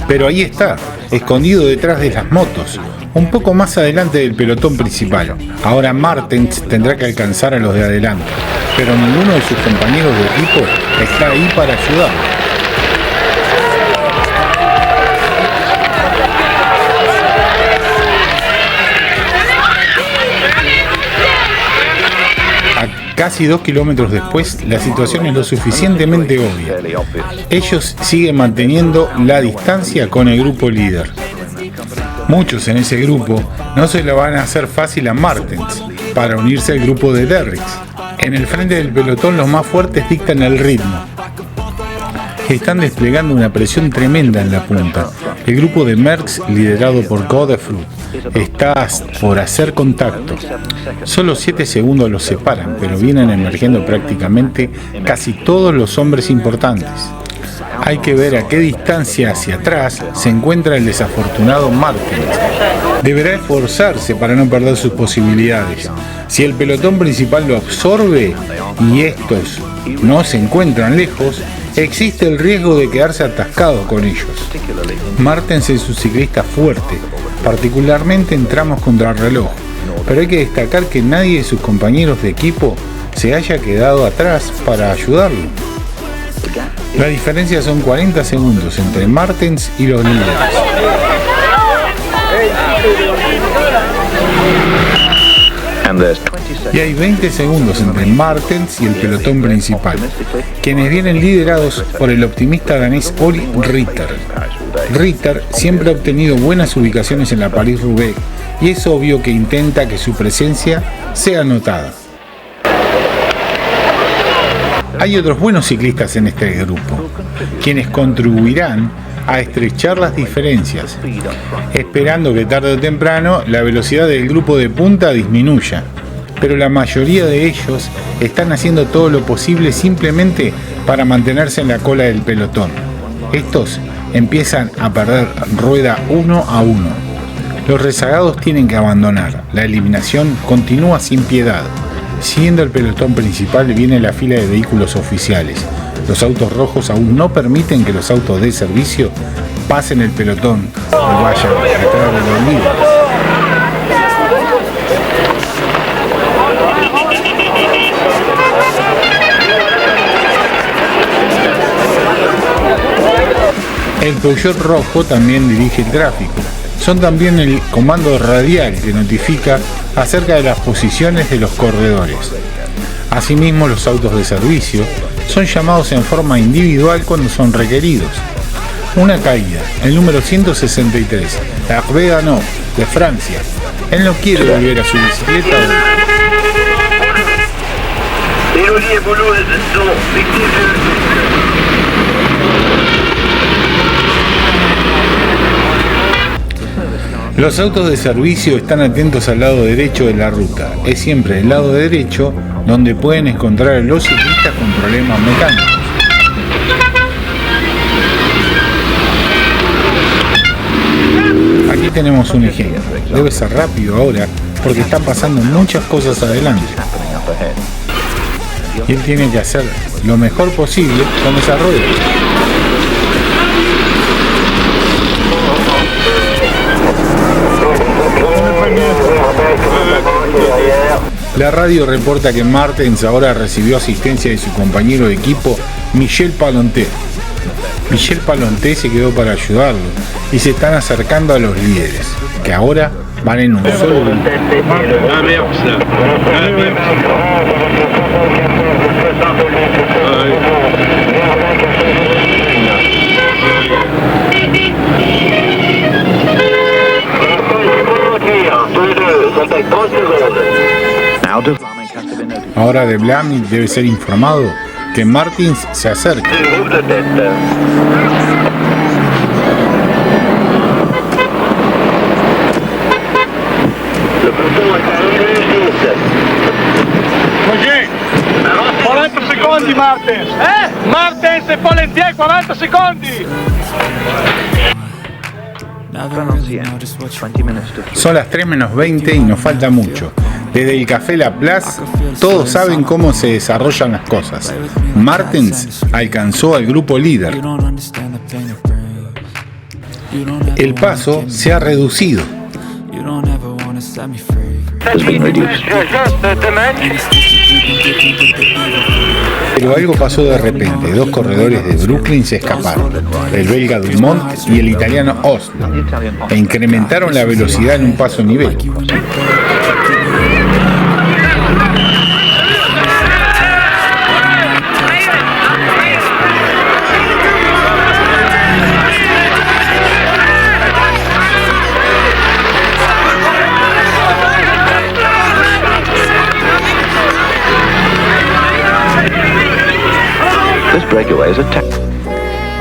[SPEAKER 1] Pero ahí está, escondido detrás de las motos, un poco más adelante del pelotón principal. Ahora Martens tendrá que alcanzar a los de adelante, pero ninguno de sus compañeros de equipo está ahí para ayudarlo. Casi 2 kilómetros después, la situación es lo suficientemente obvia. Ellos siguen manteniendo la distancia con el grupo líder. Muchos en ese grupo no se lo van a hacer fácil a Martens para unirse al grupo de Derricks. En el frente del pelotón los más fuertes dictan el ritmo. Están desplegando una presión tremenda en la punta. El grupo de Merckx, liderado por Godefroot, está por hacer contacto. Solo 7 segundos los separan, pero vienen emergiendo prácticamente casi todos los hombres importantes. Hay que ver a qué distancia hacia atrás se encuentra el desafortunado Martens. Deberá esforzarse para no perder sus posibilidades. Si el pelotón principal lo absorbe y estos no se encuentran lejos, existe el riesgo de quedarse atascado con ellos. Martens es un ciclista fuerte, particularmente en tramos contrarreloj, pero hay que destacar que nadie de sus compañeros de equipo se haya quedado atrás para ayudarlo. La diferencia son 40 segundos entre Martens y los líderes. Y hay 20 segundos entre Martens y el pelotón principal, quienes vienen liderados por el optimista danés Ori Ritter. Ritter siempre ha obtenido buenas ubicaciones en la París-Roubaix y es obvio que intenta que su presencia sea notada. Hay otros buenos ciclistas en este grupo, quienes contribuirán a estrechar las diferencias, esperando que tarde o temprano la velocidad del grupo de punta disminuya. Pero la mayoría de ellos están haciendo todo lo posible simplemente para mantenerse en la cola del pelotón. Estos empiezan a perder rueda uno a uno. Los rezagados tienen que abandonar. La eliminación continúa sin piedad. Siguiendo el pelotón principal viene la fila de vehículos oficiales. Los autos rojos aún no permiten que los autos de servicio pasen el pelotón y vayan detrás de los líderes. El Peugeot rojo también dirige el tráfico. Son también el comando radial que notifica acerca de las posiciones de los corredores. Asimismo, los autos de servicio son llamados en forma individual cuando son requeridos. Una caída, el número 163, Hervé Danot, de Francia. Él no quiere volver a su bicicleta. Los autos de servicio están atentos al lado derecho de la ruta. Es siempre el lado derecho donde pueden encontrar a los ciclistas con problemas mecánicos. Aquí tenemos un ejemplo. Debe ser rápido ahora porque están pasando muchas cosas adelante. Y él tiene que hacer lo mejor posible con esa rueda. La radio reporta que Martens ahora recibió asistencia de su compañero de equipo Michel Palonté. Michel Palonté se quedó para ayudarlo y se están acercando a los líderes, que ahora van en un solo grupo. Ahora de Blamic debe ser informado que Martens se acerca.
[SPEAKER 2] Così, 40 secondi Martens, Martens e Pollentier 40 secondi.
[SPEAKER 1] Son las 3 menos 20 y nos falta mucho. Desde el Café La Place, todos saben cómo se desarrollan las cosas. Martens alcanzó al grupo líder. El paso se ha reducido.
[SPEAKER 6] Has been reduced.
[SPEAKER 1] Pero algo pasó de repente. Dos corredores de Brooklyn se escaparon, el belga Dumont y el italiano Osler, e incrementaron la velocidad en un paso nivel.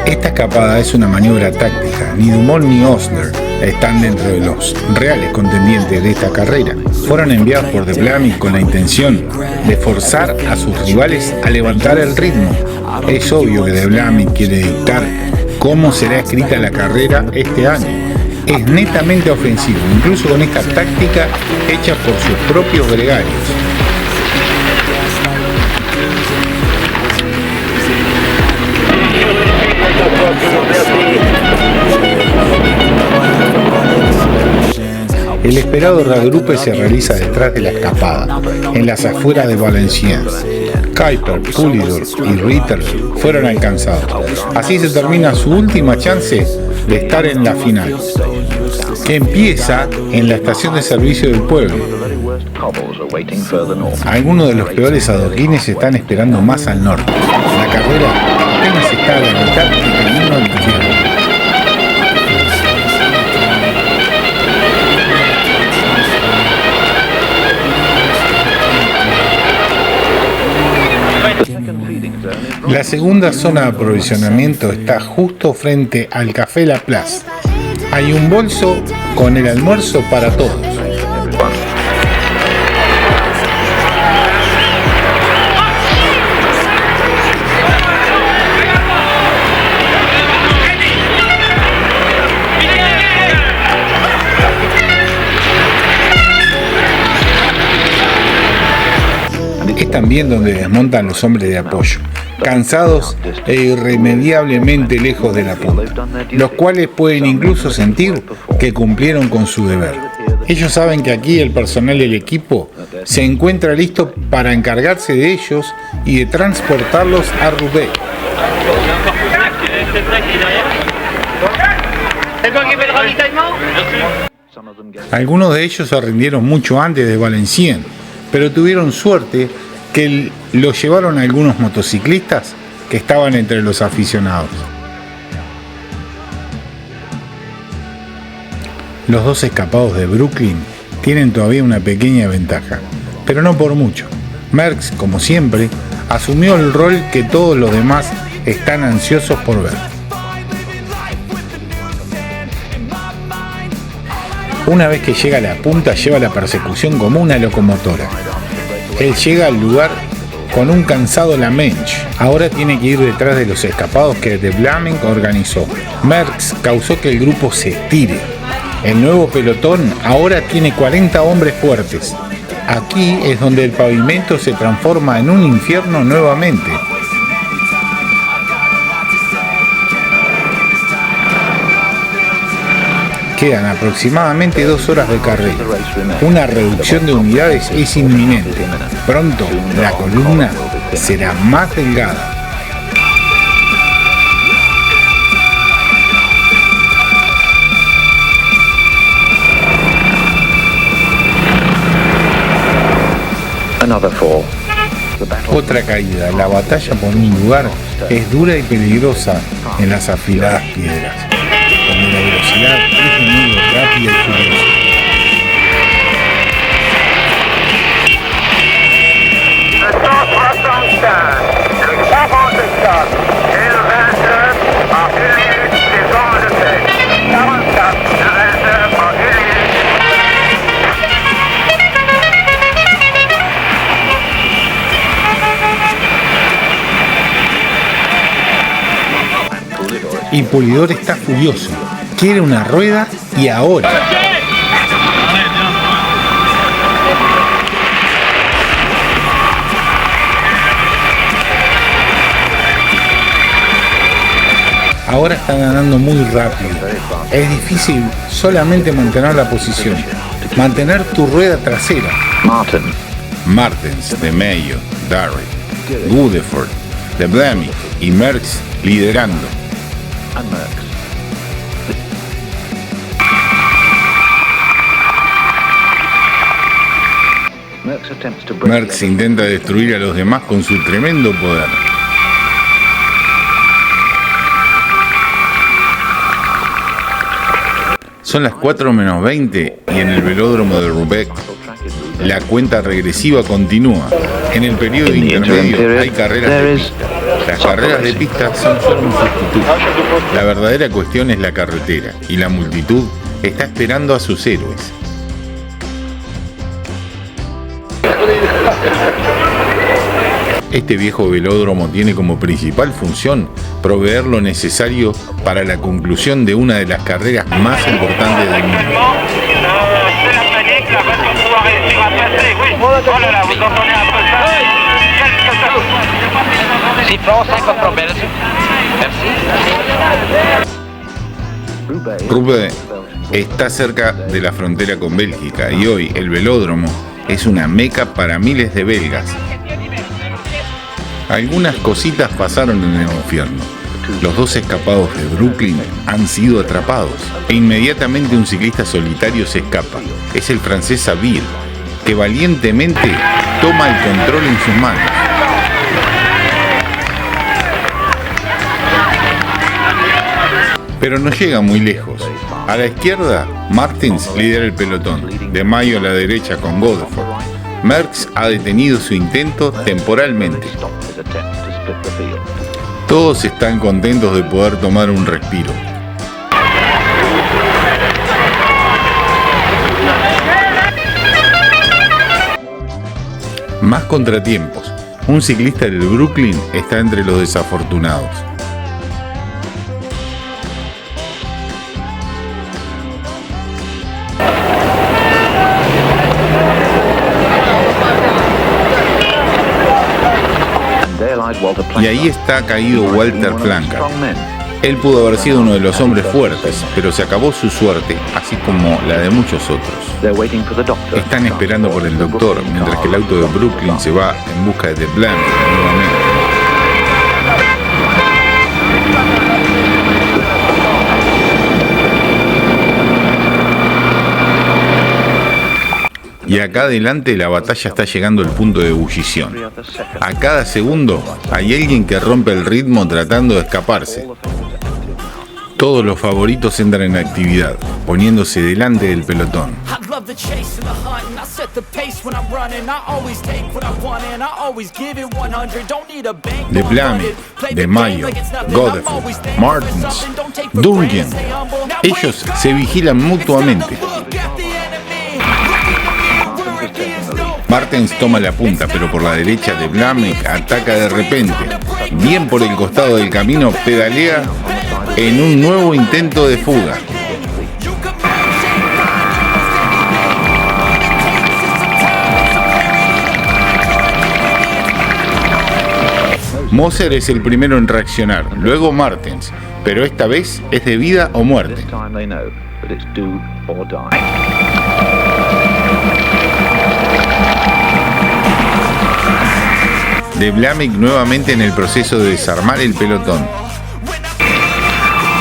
[SPEAKER 1] Esta escapada es una maniobra táctica. Ni Dumont ni Osler están dentro de los reales contendientes de esta carrera. Fueron enviados por De Blaming con la intención de forzar a sus rivales a levantar el ritmo. Es obvio que De Blaming quiere dictar cómo será escrita la carrera este año. Es netamente ofensivo, incluso con esta táctica hecha por sus propios gregarios. El esperado reagrupe se realiza detrás de la escapada, en las afueras de Valenciennes. Kuiper, Poulidor y Ritter fueron alcanzados. Así se termina su última chance de estar en la final, que empieza en la estación de servicio del pueblo. Algunos de los peores adoquines están esperando más al norte. La carrera apenas está a la mitad del camino del infierno. La segunda zona de aprovisionamiento está justo frente al Café La Place. Hay un bolso con el almuerzo para todos. Es también donde desmontan los hombres de apoyo, cansados e irremediablemente lejos de la punta, los cuales pueden incluso sentir que cumplieron con su deber. Ellos saben que aquí el personal del equipo se encuentra listo para encargarse de ellos y de transportarlos a Roubaix. Algunos de ellos se rindieron mucho antes de Valenciennes, pero tuvieron suerte que lo llevaron a algunos motociclistas que estaban entre los aficionados. Los dos escapados de Brooklyn tienen todavía una pequeña ventaja, pero no por mucho. Merckx, como siempre, asumió el rol que todos los demás están ansiosos por ver. Una vez que llega a la punta, lleva la persecución como una locomotora. Él llega al lugar con un cansado Lamenche. Ahora tiene que ir detrás de los escapados que De Blaming organizó. Merckx causó que el grupo se estire. El nuevo pelotón ahora tiene 40 hombres fuertes. Aquí es donde el pavimento se transforma en un infierno nuevamente. Quedan aproximadamente 2 horas de carrera. Una reducción de unidades es inminente. Pronto la columna será más delgada. Otra caída. La batalla por un lugar es dura y peligrosa en las afiladas piedras, donde la velocidad es de nuevo rápida y furiosa. Y Poulidor está furioso. Quiere una rueda y ahora. Ahora están andando muy rápido. Es difícil solamente mantener la posición. Mantener tu rueda trasera. Martens, De Mayo, Darrell, Rutherford, De Vlamic y Merckx liderando. Merckx intenta destruir a los demás con su tremendo poder. Son las 4:20 y en el velódromo de Rubek la cuenta regresiva continúa. En el periodo intermedio hay carreras de pista. Las carreras de pista son solo un sustituto. La verdadera cuestión es la carretera y la multitud está esperando a sus héroes. Este viejo velódromo tiene como principal función proveer lo necesario para la conclusión de una de las carreras más importantes del mundo. Roubaix está cerca de la frontera con Bélgica y hoy el velódromo es una meca para miles de belgas. Algunas cositas pasaron en el infierno. Los dos escapados de Brooklyn han sido atrapados e inmediatamente un ciclista solitario se escapa. Es el francés Sabir, que valientemente toma el control en sus manos. Pero no llega muy lejos. A la izquierda, Martens lidera el pelotón, De Mayo a la derecha con Godefroy. Merckx ha detenido su intento temporalmente. Todos están contentos de poder tomar un respiro. Más contratiempos. Un ciclista del Brooklyn está entre los desafortunados. Y ahí está caído Walter Plankard. Él pudo haber sido uno de los hombres fuertes, pero se acabó su suerte, así como la de muchos otros. Están esperando por el doctor, mientras que el auto de Brooklyn se va en busca de De Vlamic nuevamente. Y acá adelante la batalla está llegando al punto de ebullición. A cada segundo hay alguien que rompe el ritmo tratando de escaparse. Todos los favoritos entran en actividad, poniéndose delante del pelotón. De Vlamic, De Mayo, Godefroy, Martens, Duncan. Ellos se vigilan mutuamente. Martens toma la punta, pero por la derecha De Vlamic ataca de repente. Bien por el costado del camino, pedalea en un nuevo intento de fuga. Moser es el primero en reaccionar, luego Martens, pero esta vez es de vida o muerte. De Vlamic nuevamente en el proceso de desarmar el pelotón.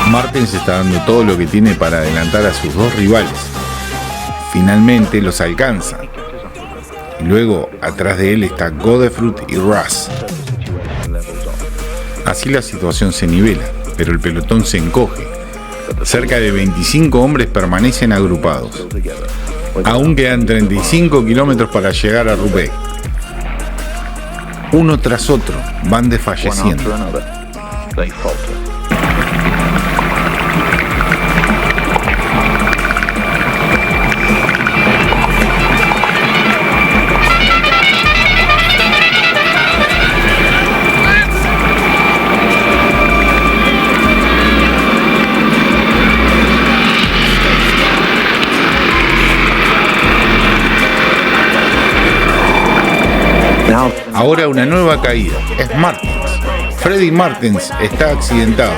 [SPEAKER 1] Martens está dando todo lo que tiene para adelantar a sus dos rivales. Finalmente los alcanza. Y luego, atrás de él está Godefroy y Russ. Así la situación se nivela, pero el pelotón se encoge. Cerca de 25 hombres permanecen agrupados. Aún quedan 35 kilómetros para llegar a Roubaix. Uno tras otro van desfalleciendo. Ahora una nueva caída. Es Martens. Freddy Martens está accidentado.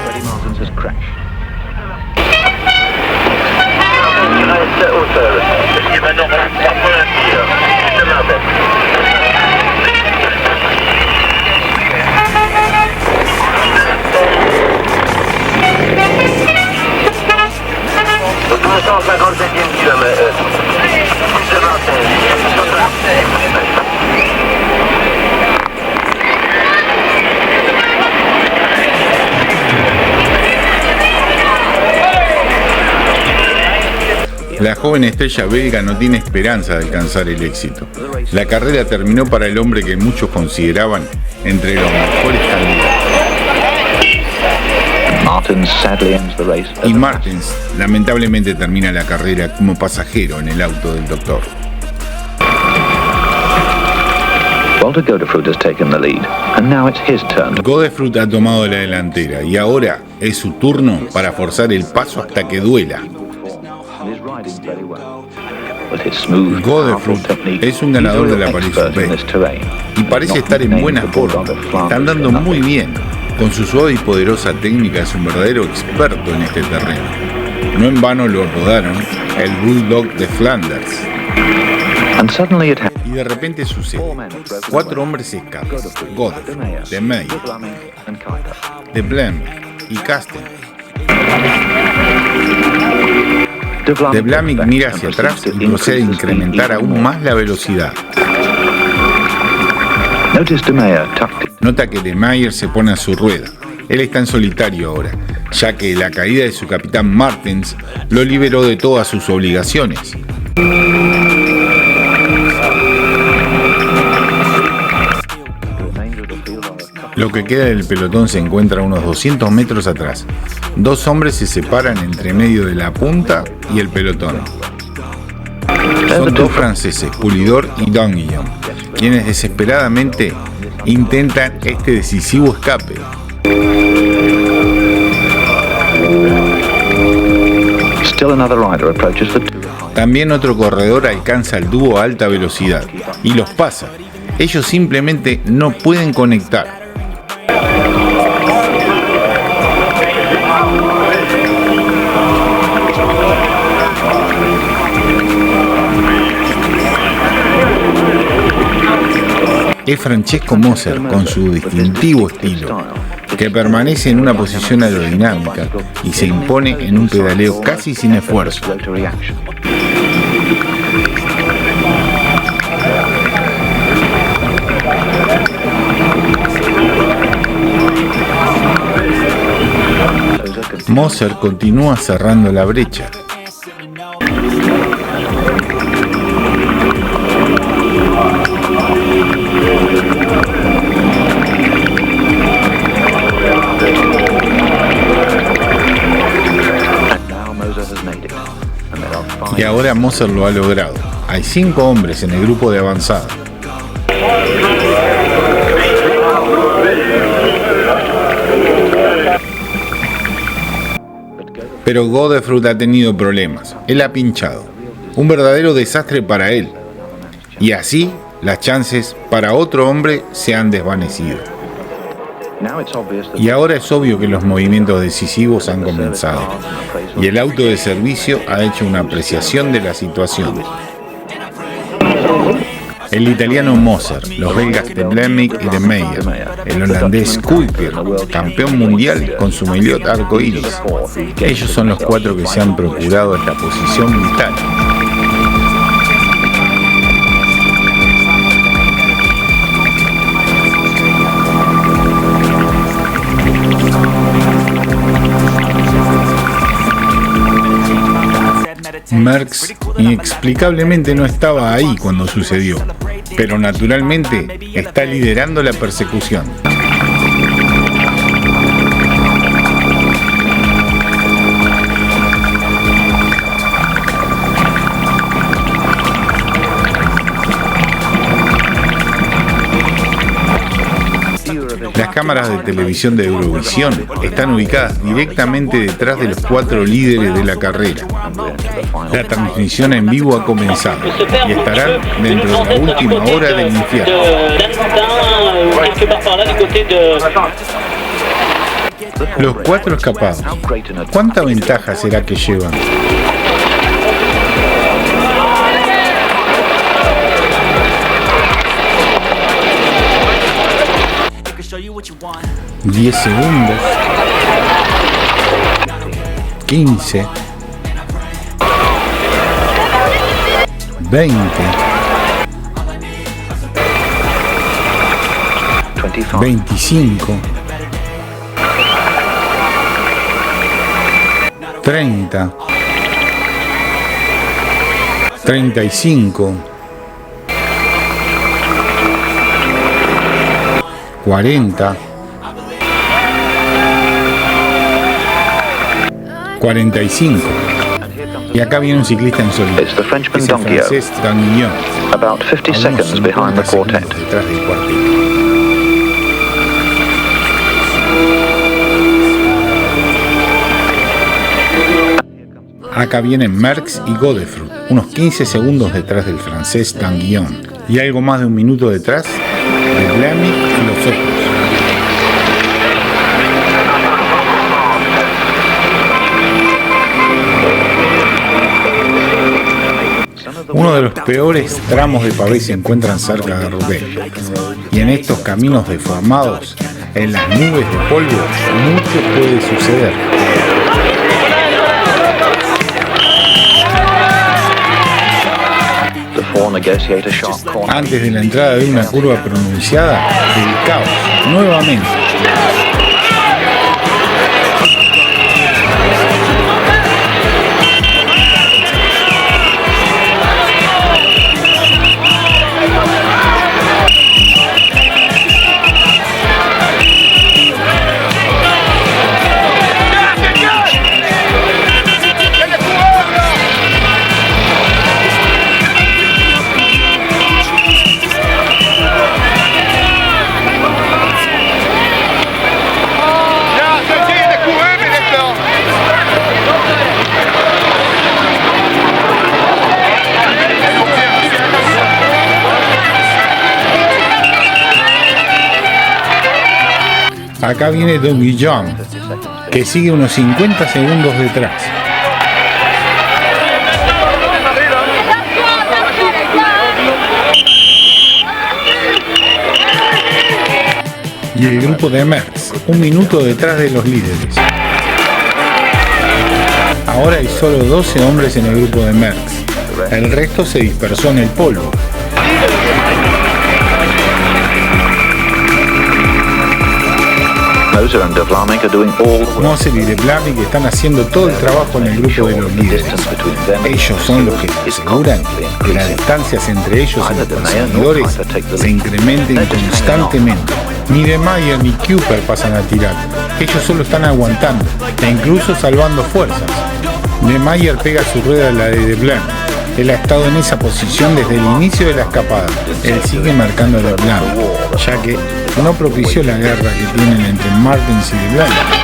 [SPEAKER 1] La joven estrella belga no tiene esperanza de alcanzar el éxito. La carrera terminó para el hombre que muchos consideraban entre los mejores candidatos. Y Martens lamentablemente termina la carrera como pasajero en el auto del doctor.
[SPEAKER 6] Walter Godefroot has taken the lead, and now it's his turn.
[SPEAKER 1] Godefroot ha tomado la delantera y ahora es su turno para forzar el paso hasta que duela. Godefroot es un ganador de la París-Roubaix y parece estar en buena forma. Está andando muy bien. Con su suave y poderosa técnica es un verdadero experto en este terreno. No en vano lo apodaron el Bulldog de Flanders. Y de repente sucede. 4 hombres escapan. Godefroot, De Meyer, De Blaming y Casten. De Blaming mira hacia atrás y procede a incrementar aún más la velocidad. Nota que De Meyer se pone a su rueda. Él está en solitario ahora, ya que la caída de su capitán Martens lo liberó de todas sus obligaciones. Lo que queda del pelotón se encuentra a unos 200 metros atrás. 2 hombres se separan entre medio de la punta y el pelotón. Son 2 franceses, Poulidor y Danguillon, quienes desesperadamente intentan este decisivo escape. También otro corredor alcanza el dúo a alta velocidad y los pasa. Ellos simplemente no pueden conectar. Es Francesco Moser con su distintivo estilo, que permanece en una posición aerodinámica y se impone en un pedaleo casi sin esfuerzo. Moser continúa cerrando la brecha. Y ahora Moser lo ha logrado. Hay 5 hombres en el grupo de avanzada. Pero Godefroot ha tenido problemas. Él ha pinchado. Un verdadero desastre para él. Y así, las chances para otro hombre se han desvanecido. Y ahora es obvio que los movimientos decisivos han comenzado. Y el auto de servicio ha hecho una apreciación de la situación. El italiano Moser, los belgas De Blaming y De Meyer, el holandés Kuiper, campeón mundial con su maillot arcoíris. Ellos son los 4 que se han procurado esta posición vital. Merckx inexplicablemente no estaba ahí cuando sucedió, pero naturalmente está liderando la persecución. Las cámaras de televisión de Eurovisión están ubicadas directamente detrás de los 4 líderes de la carrera. La transmisión en vivo ha comenzado y estarán dentro de la última hora del infierno. Los 4 escapados. ¿Cuánta ventaja será que llevan? $10 segundos, 15, 20, 25, 30, 35, 40, 45. Y acá viene un ciclista en solitario.
[SPEAKER 6] It's the Frenchman
[SPEAKER 1] Es el
[SPEAKER 6] Donguillot,
[SPEAKER 1] francés Danguillon,
[SPEAKER 6] about 50 seconds behind the quartet.
[SPEAKER 1] detrás del cuarteto. Acá vienen Merckx y Godefroot, unos 15 segundos detrás del francés Danguillon y algo más de un minuto detrás de Blamick y los otros. Uno de los peores tramos de pavé se encuentran cerca de Roubaix, y en estos caminos deformados, en las nubes de polvo, mucho puede suceder. Antes de la entrada de una curva pronunciada, el caos, nuevamente. Acá viene Danguillon, que sigue unos 50 segundos detrás. Y el grupo de Merckx, un minuto detrás de los líderes. Ahora hay solo 12 hombres en el grupo de Merckx. El resto se dispersó en el polvo. Moser y de Blamick están haciendo todo el trabajo en el grupo de los líderes. Ellos son los que aseguran que las distancias entre ellos y los perseguidores se incrementen constantemente. Ni de Mayer ni Cooper pasan a tirar. Ellos solo están aguantando e incluso salvando fuerzas. De Mayer pega su rueda a la de Blamick. Él ha estado en esa posición desde el inicio de la escapada. Él sigue marcando a de Blamick, ya que no propició la guerra que tienen entre Martens y de Blamick.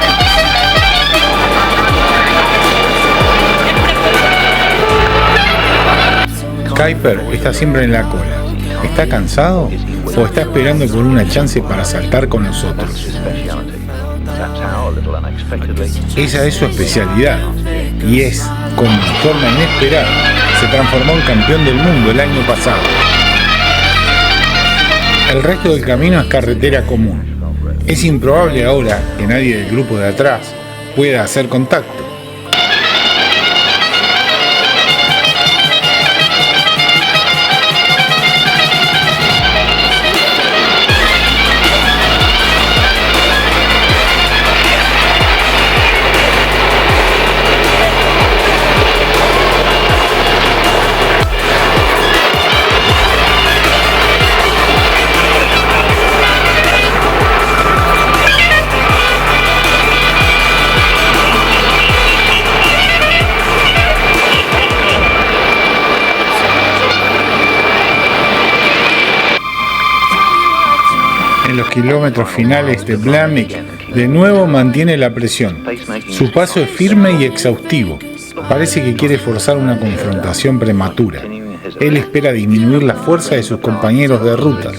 [SPEAKER 1] Kuiper está siempre en la cola. ¿Está cansado o está esperando por una chance para saltar con nosotros? Esa es su especialidad y es, como de forma inesperada, se transformó en campeón del mundo el año pasado. El resto del camino es carretera común. Es improbable ahora que nadie del grupo de atrás pueda hacer contacto. En los kilómetros finales de Blamick de nuevo mantiene la presión. Su paso es firme y exhaustivo. Parece que quiere forzar una confrontación prematura. Él espera disminuir la fuerza de sus compañeros de ruta.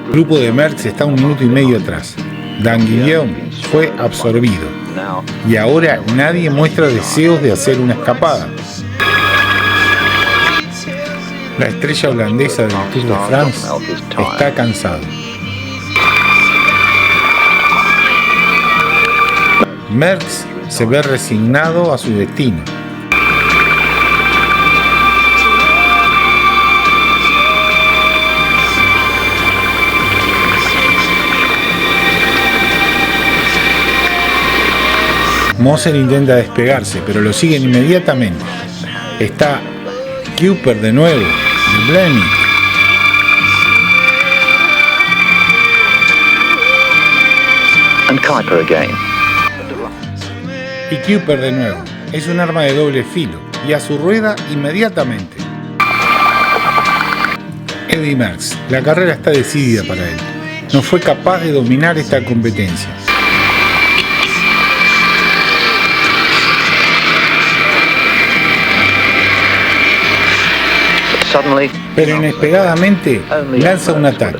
[SPEAKER 1] El grupo de Merckx está 1 minuto y medio atrás. Dan Guillaume fue absorbido y ahora nadie muestra deseos de hacer una escapada. La estrella holandesa del Tour de France está cansado. Merckx se ve resignado a su destino. Moser intenta despegarse, pero lo siguen inmediatamente. Está Kuiper de nuevo, de Blemmick.
[SPEAKER 6] And Kuiper again.
[SPEAKER 1] Y Kuiper de nuevo. Es un arma de doble filo y a su rueda inmediatamente. Eddy Merckx, la carrera está decidida para él. No fue capaz de dominar esta competencia. Pero inesperadamente lanza un ataque.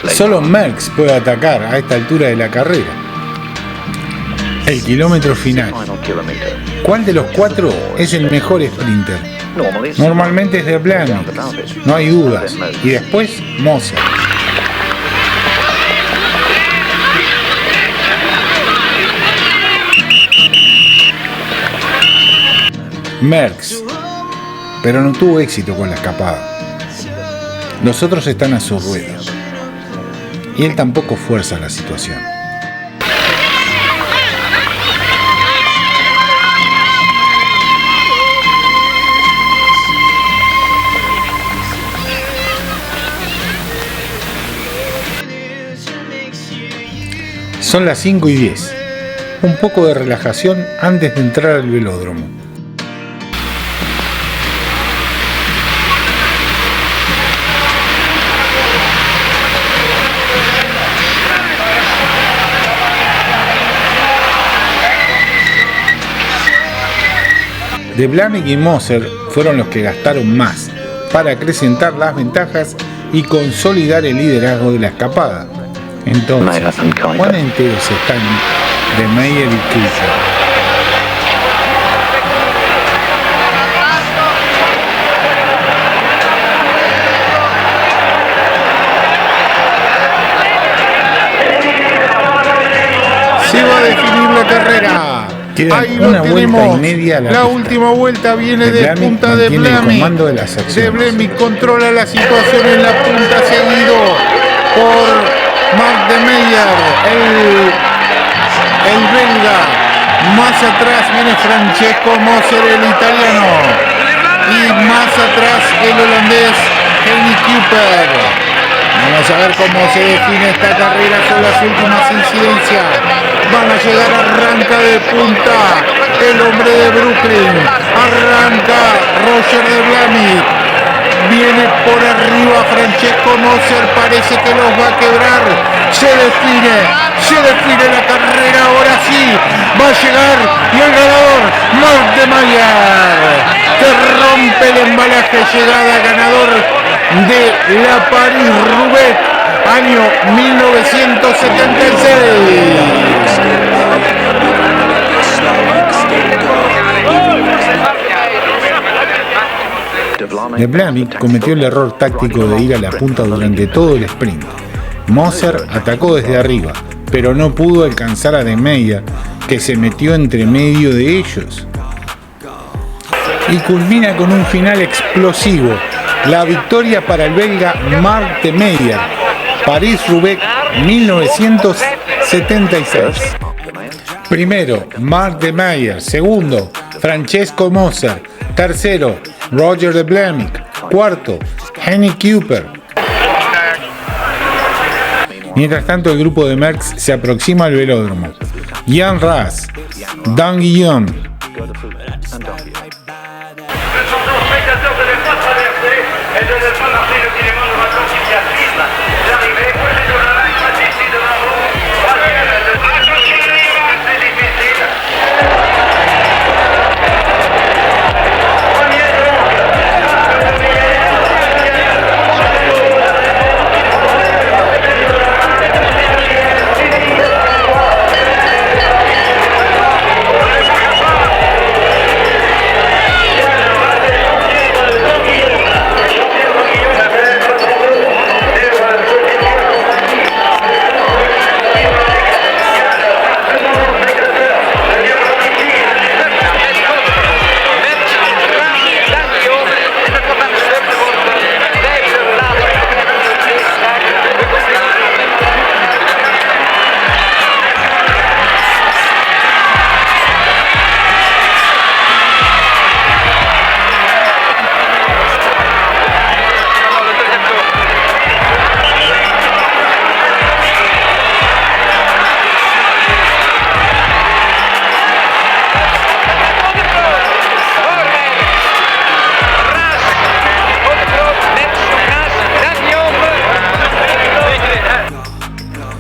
[SPEAKER 1] Solo Merckx puede atacar a esta altura de la carrera. El kilómetro final. ¿Cuál de los 4 es el mejor sprinter? Normalmente es de Blemmick, no hay dudas. Y después Moser. Merckx, pero no tuvo éxito con la escapada. Los otros están a su rueda y él tampoco fuerza la situación. Son las 5:10. Un poco de relajación antes de entrar al velódromo. De Blemmick y Moser fueron los que gastaron más para acrecentar las ventajas y consolidar el liderazgo de la escapada. Entonces, ¿cuán enteros están de Meyer y Kuiper? Se va a definir la carrera. Ahí una vuelta y media. La última vuelta viene de punta de Blemmick. De Blemmick controla la situación en la punta, seguido por Marc de Meyer, el belga. Más atrás viene Francesco Moser, el italiano. Y más atrás el holandés Henny Kuiper. Vamos a ver cómo se define esta carrera, son las últimas incidencias. Van a llegar, arranca de punta el hombre de Brooklyn. Arranca Roger de Blemmick. Viene por arriba Francesco Moser, parece que los va a quebrar. Se define la carrera, ahora sí, va a llegar y el ganador, Marc de Meyer, que rompe el embalaje, llegada ganador de la París-Roubaix, año 1976. De Blemmick cometió el error táctico de ir a la punta durante todo el sprint. Moser atacó desde arriba, pero no pudo alcanzar a de Meyer, que se metió entre medio de ellos. Y culmina con un final explosivo. La victoria para el belga Marc de Meyer, París-Roubaix 1976. Primero, Marc de Meyer. Segundo, Francesco Moser. Tercero, Roger de Blemmick. Cuarto, Henny Kuiper. Mientras tanto, el grupo de Merckx se aproxima al velódromo. Jan Raas, Dan Guillaume.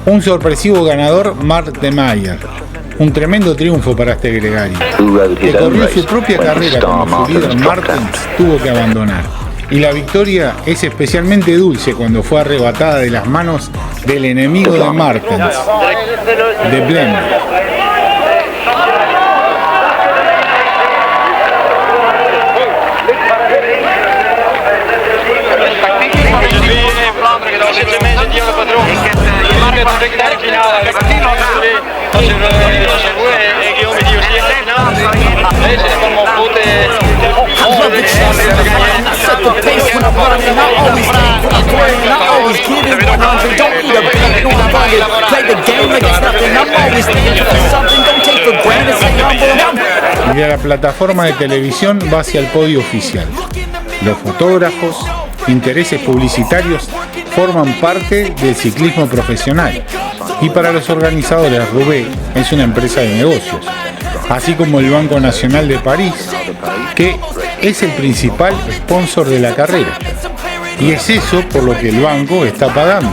[SPEAKER 1] Un sorpresivo ganador, Mark de Meyer. Un tremendo triunfo para este gregario, que corrió su propia carrera cuando su líder Martens tuvo que abandonar. Y la victoria es especialmente dulce cuando fue arrebatada de las manos del enemigo de Martens, de Blemmick. Y de la plataforma de televisión va hacia el podio oficial. Los fotógrafos, intereses publicitarios forman parte del ciclismo profesional. Y para los organizadores, Roubaix es una empresa de negocios, así como el Banco Nacional de París, que es el principal sponsor de la carrera. Y es eso por lo que el banco está pagando.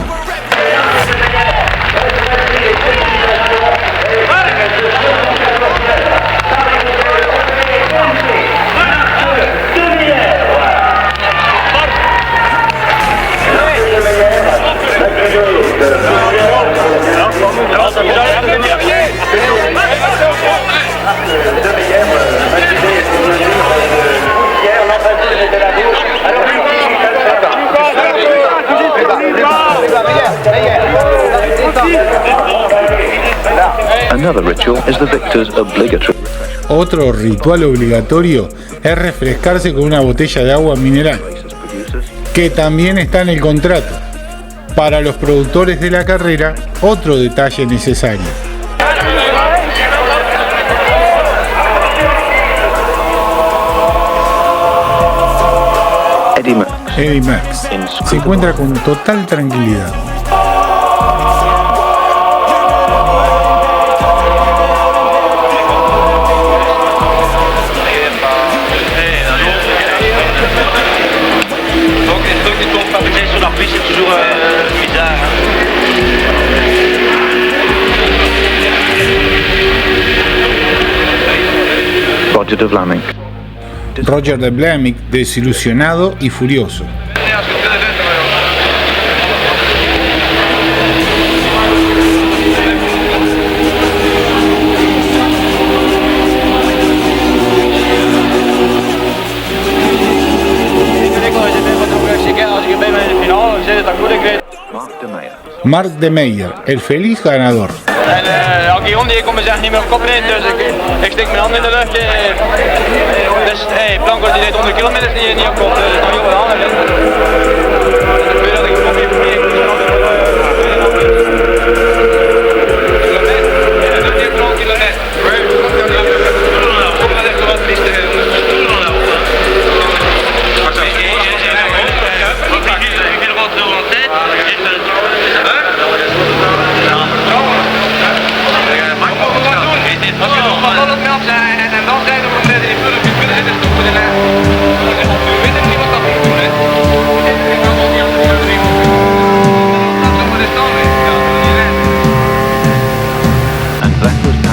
[SPEAKER 6] Another ritual is the victor's obligatory.
[SPEAKER 1] Otro ritual obligatorio es refrescarse con una botella de agua mineral, que también está en el contrato. Para los productores de la carrera, otro detalle necesario. Eddy Merckx se encuentra con total tranquilidad. Roger de Blemmick, desilusionado y furioso. Mark de Meyer, el feliz ganador.
[SPEAKER 2] Guillaume die kon me zeggen niet meer op kop rijden, dus ik steek mijn hand in de lucht. Dus Blanco die deed 100 kilometer niet op kop, dus nog heel wat handen. Ik weet dat ik gewoon weer probeer.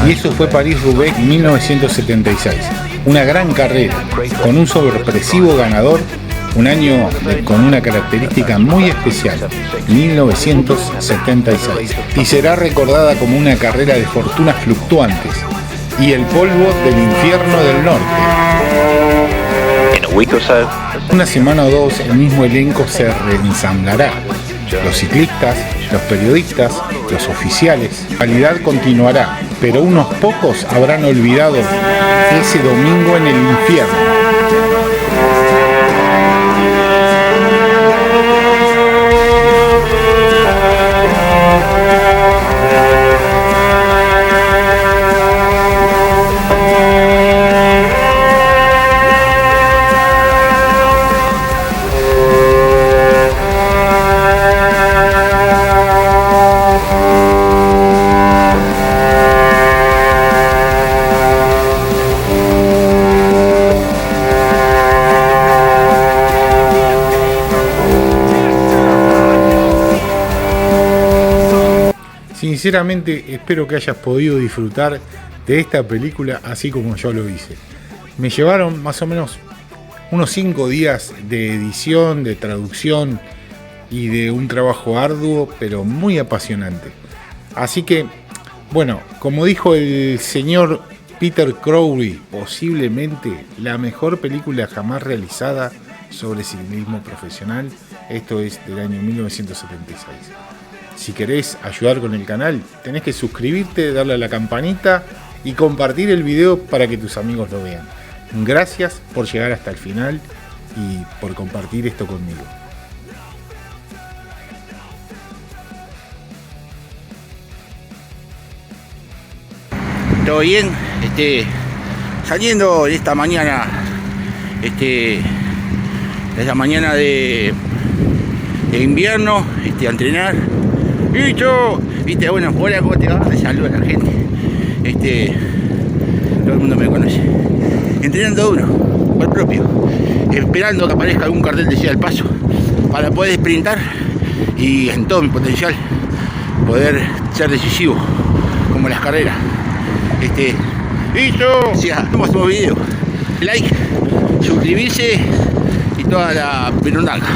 [SPEAKER 1] Y eso fue París-Roubaix 1976, una gran carrera, con un sorpresivo ganador, un año con una característica muy especial, 1976, y será recordada como una carrera de fortunas fluctuantes y el polvo del infierno del norte. Una semana o dos el mismo elenco se reensamblará. Los ciclistas, los periodistas, los oficiales, la realidad continuará, pero unos pocos habrán olvidado ese domingo en el infierno. Sinceramente espero que hayas podido disfrutar de esta película así como yo lo hice. Me llevaron más o menos unos 5 días de edición, de traducción y de un trabajo arduo, pero muy apasionante. Así que, bueno, como dijo el señor Peter Crowley, posiblemente la mejor película jamás realizada sobre ciclismo profesional. Esto es del año 1976. Si querés ayudar con el canal, tenés que suscribirte, darle a la campanita y compartir el video para que tus amigos lo vean. Gracias por llegar hasta el final y por compartir esto conmigo.
[SPEAKER 12] Todo bien, saliendo de esta mañana, de esta mañana de invierno, a entrenar. ¡Bicho! Bueno, hola, ¿cómo te va? Me saluda a la gente. Todo el mundo me conoce. Entrenando duro, por propio, esperando que aparezca algún cartel de Ciudad del Paso para poder sprintar y en todo mi potencial poder ser decisivo, como las carreras. ¡Listo! Si hacemos nuevos videos, like, suscribirse y toda la perundaca.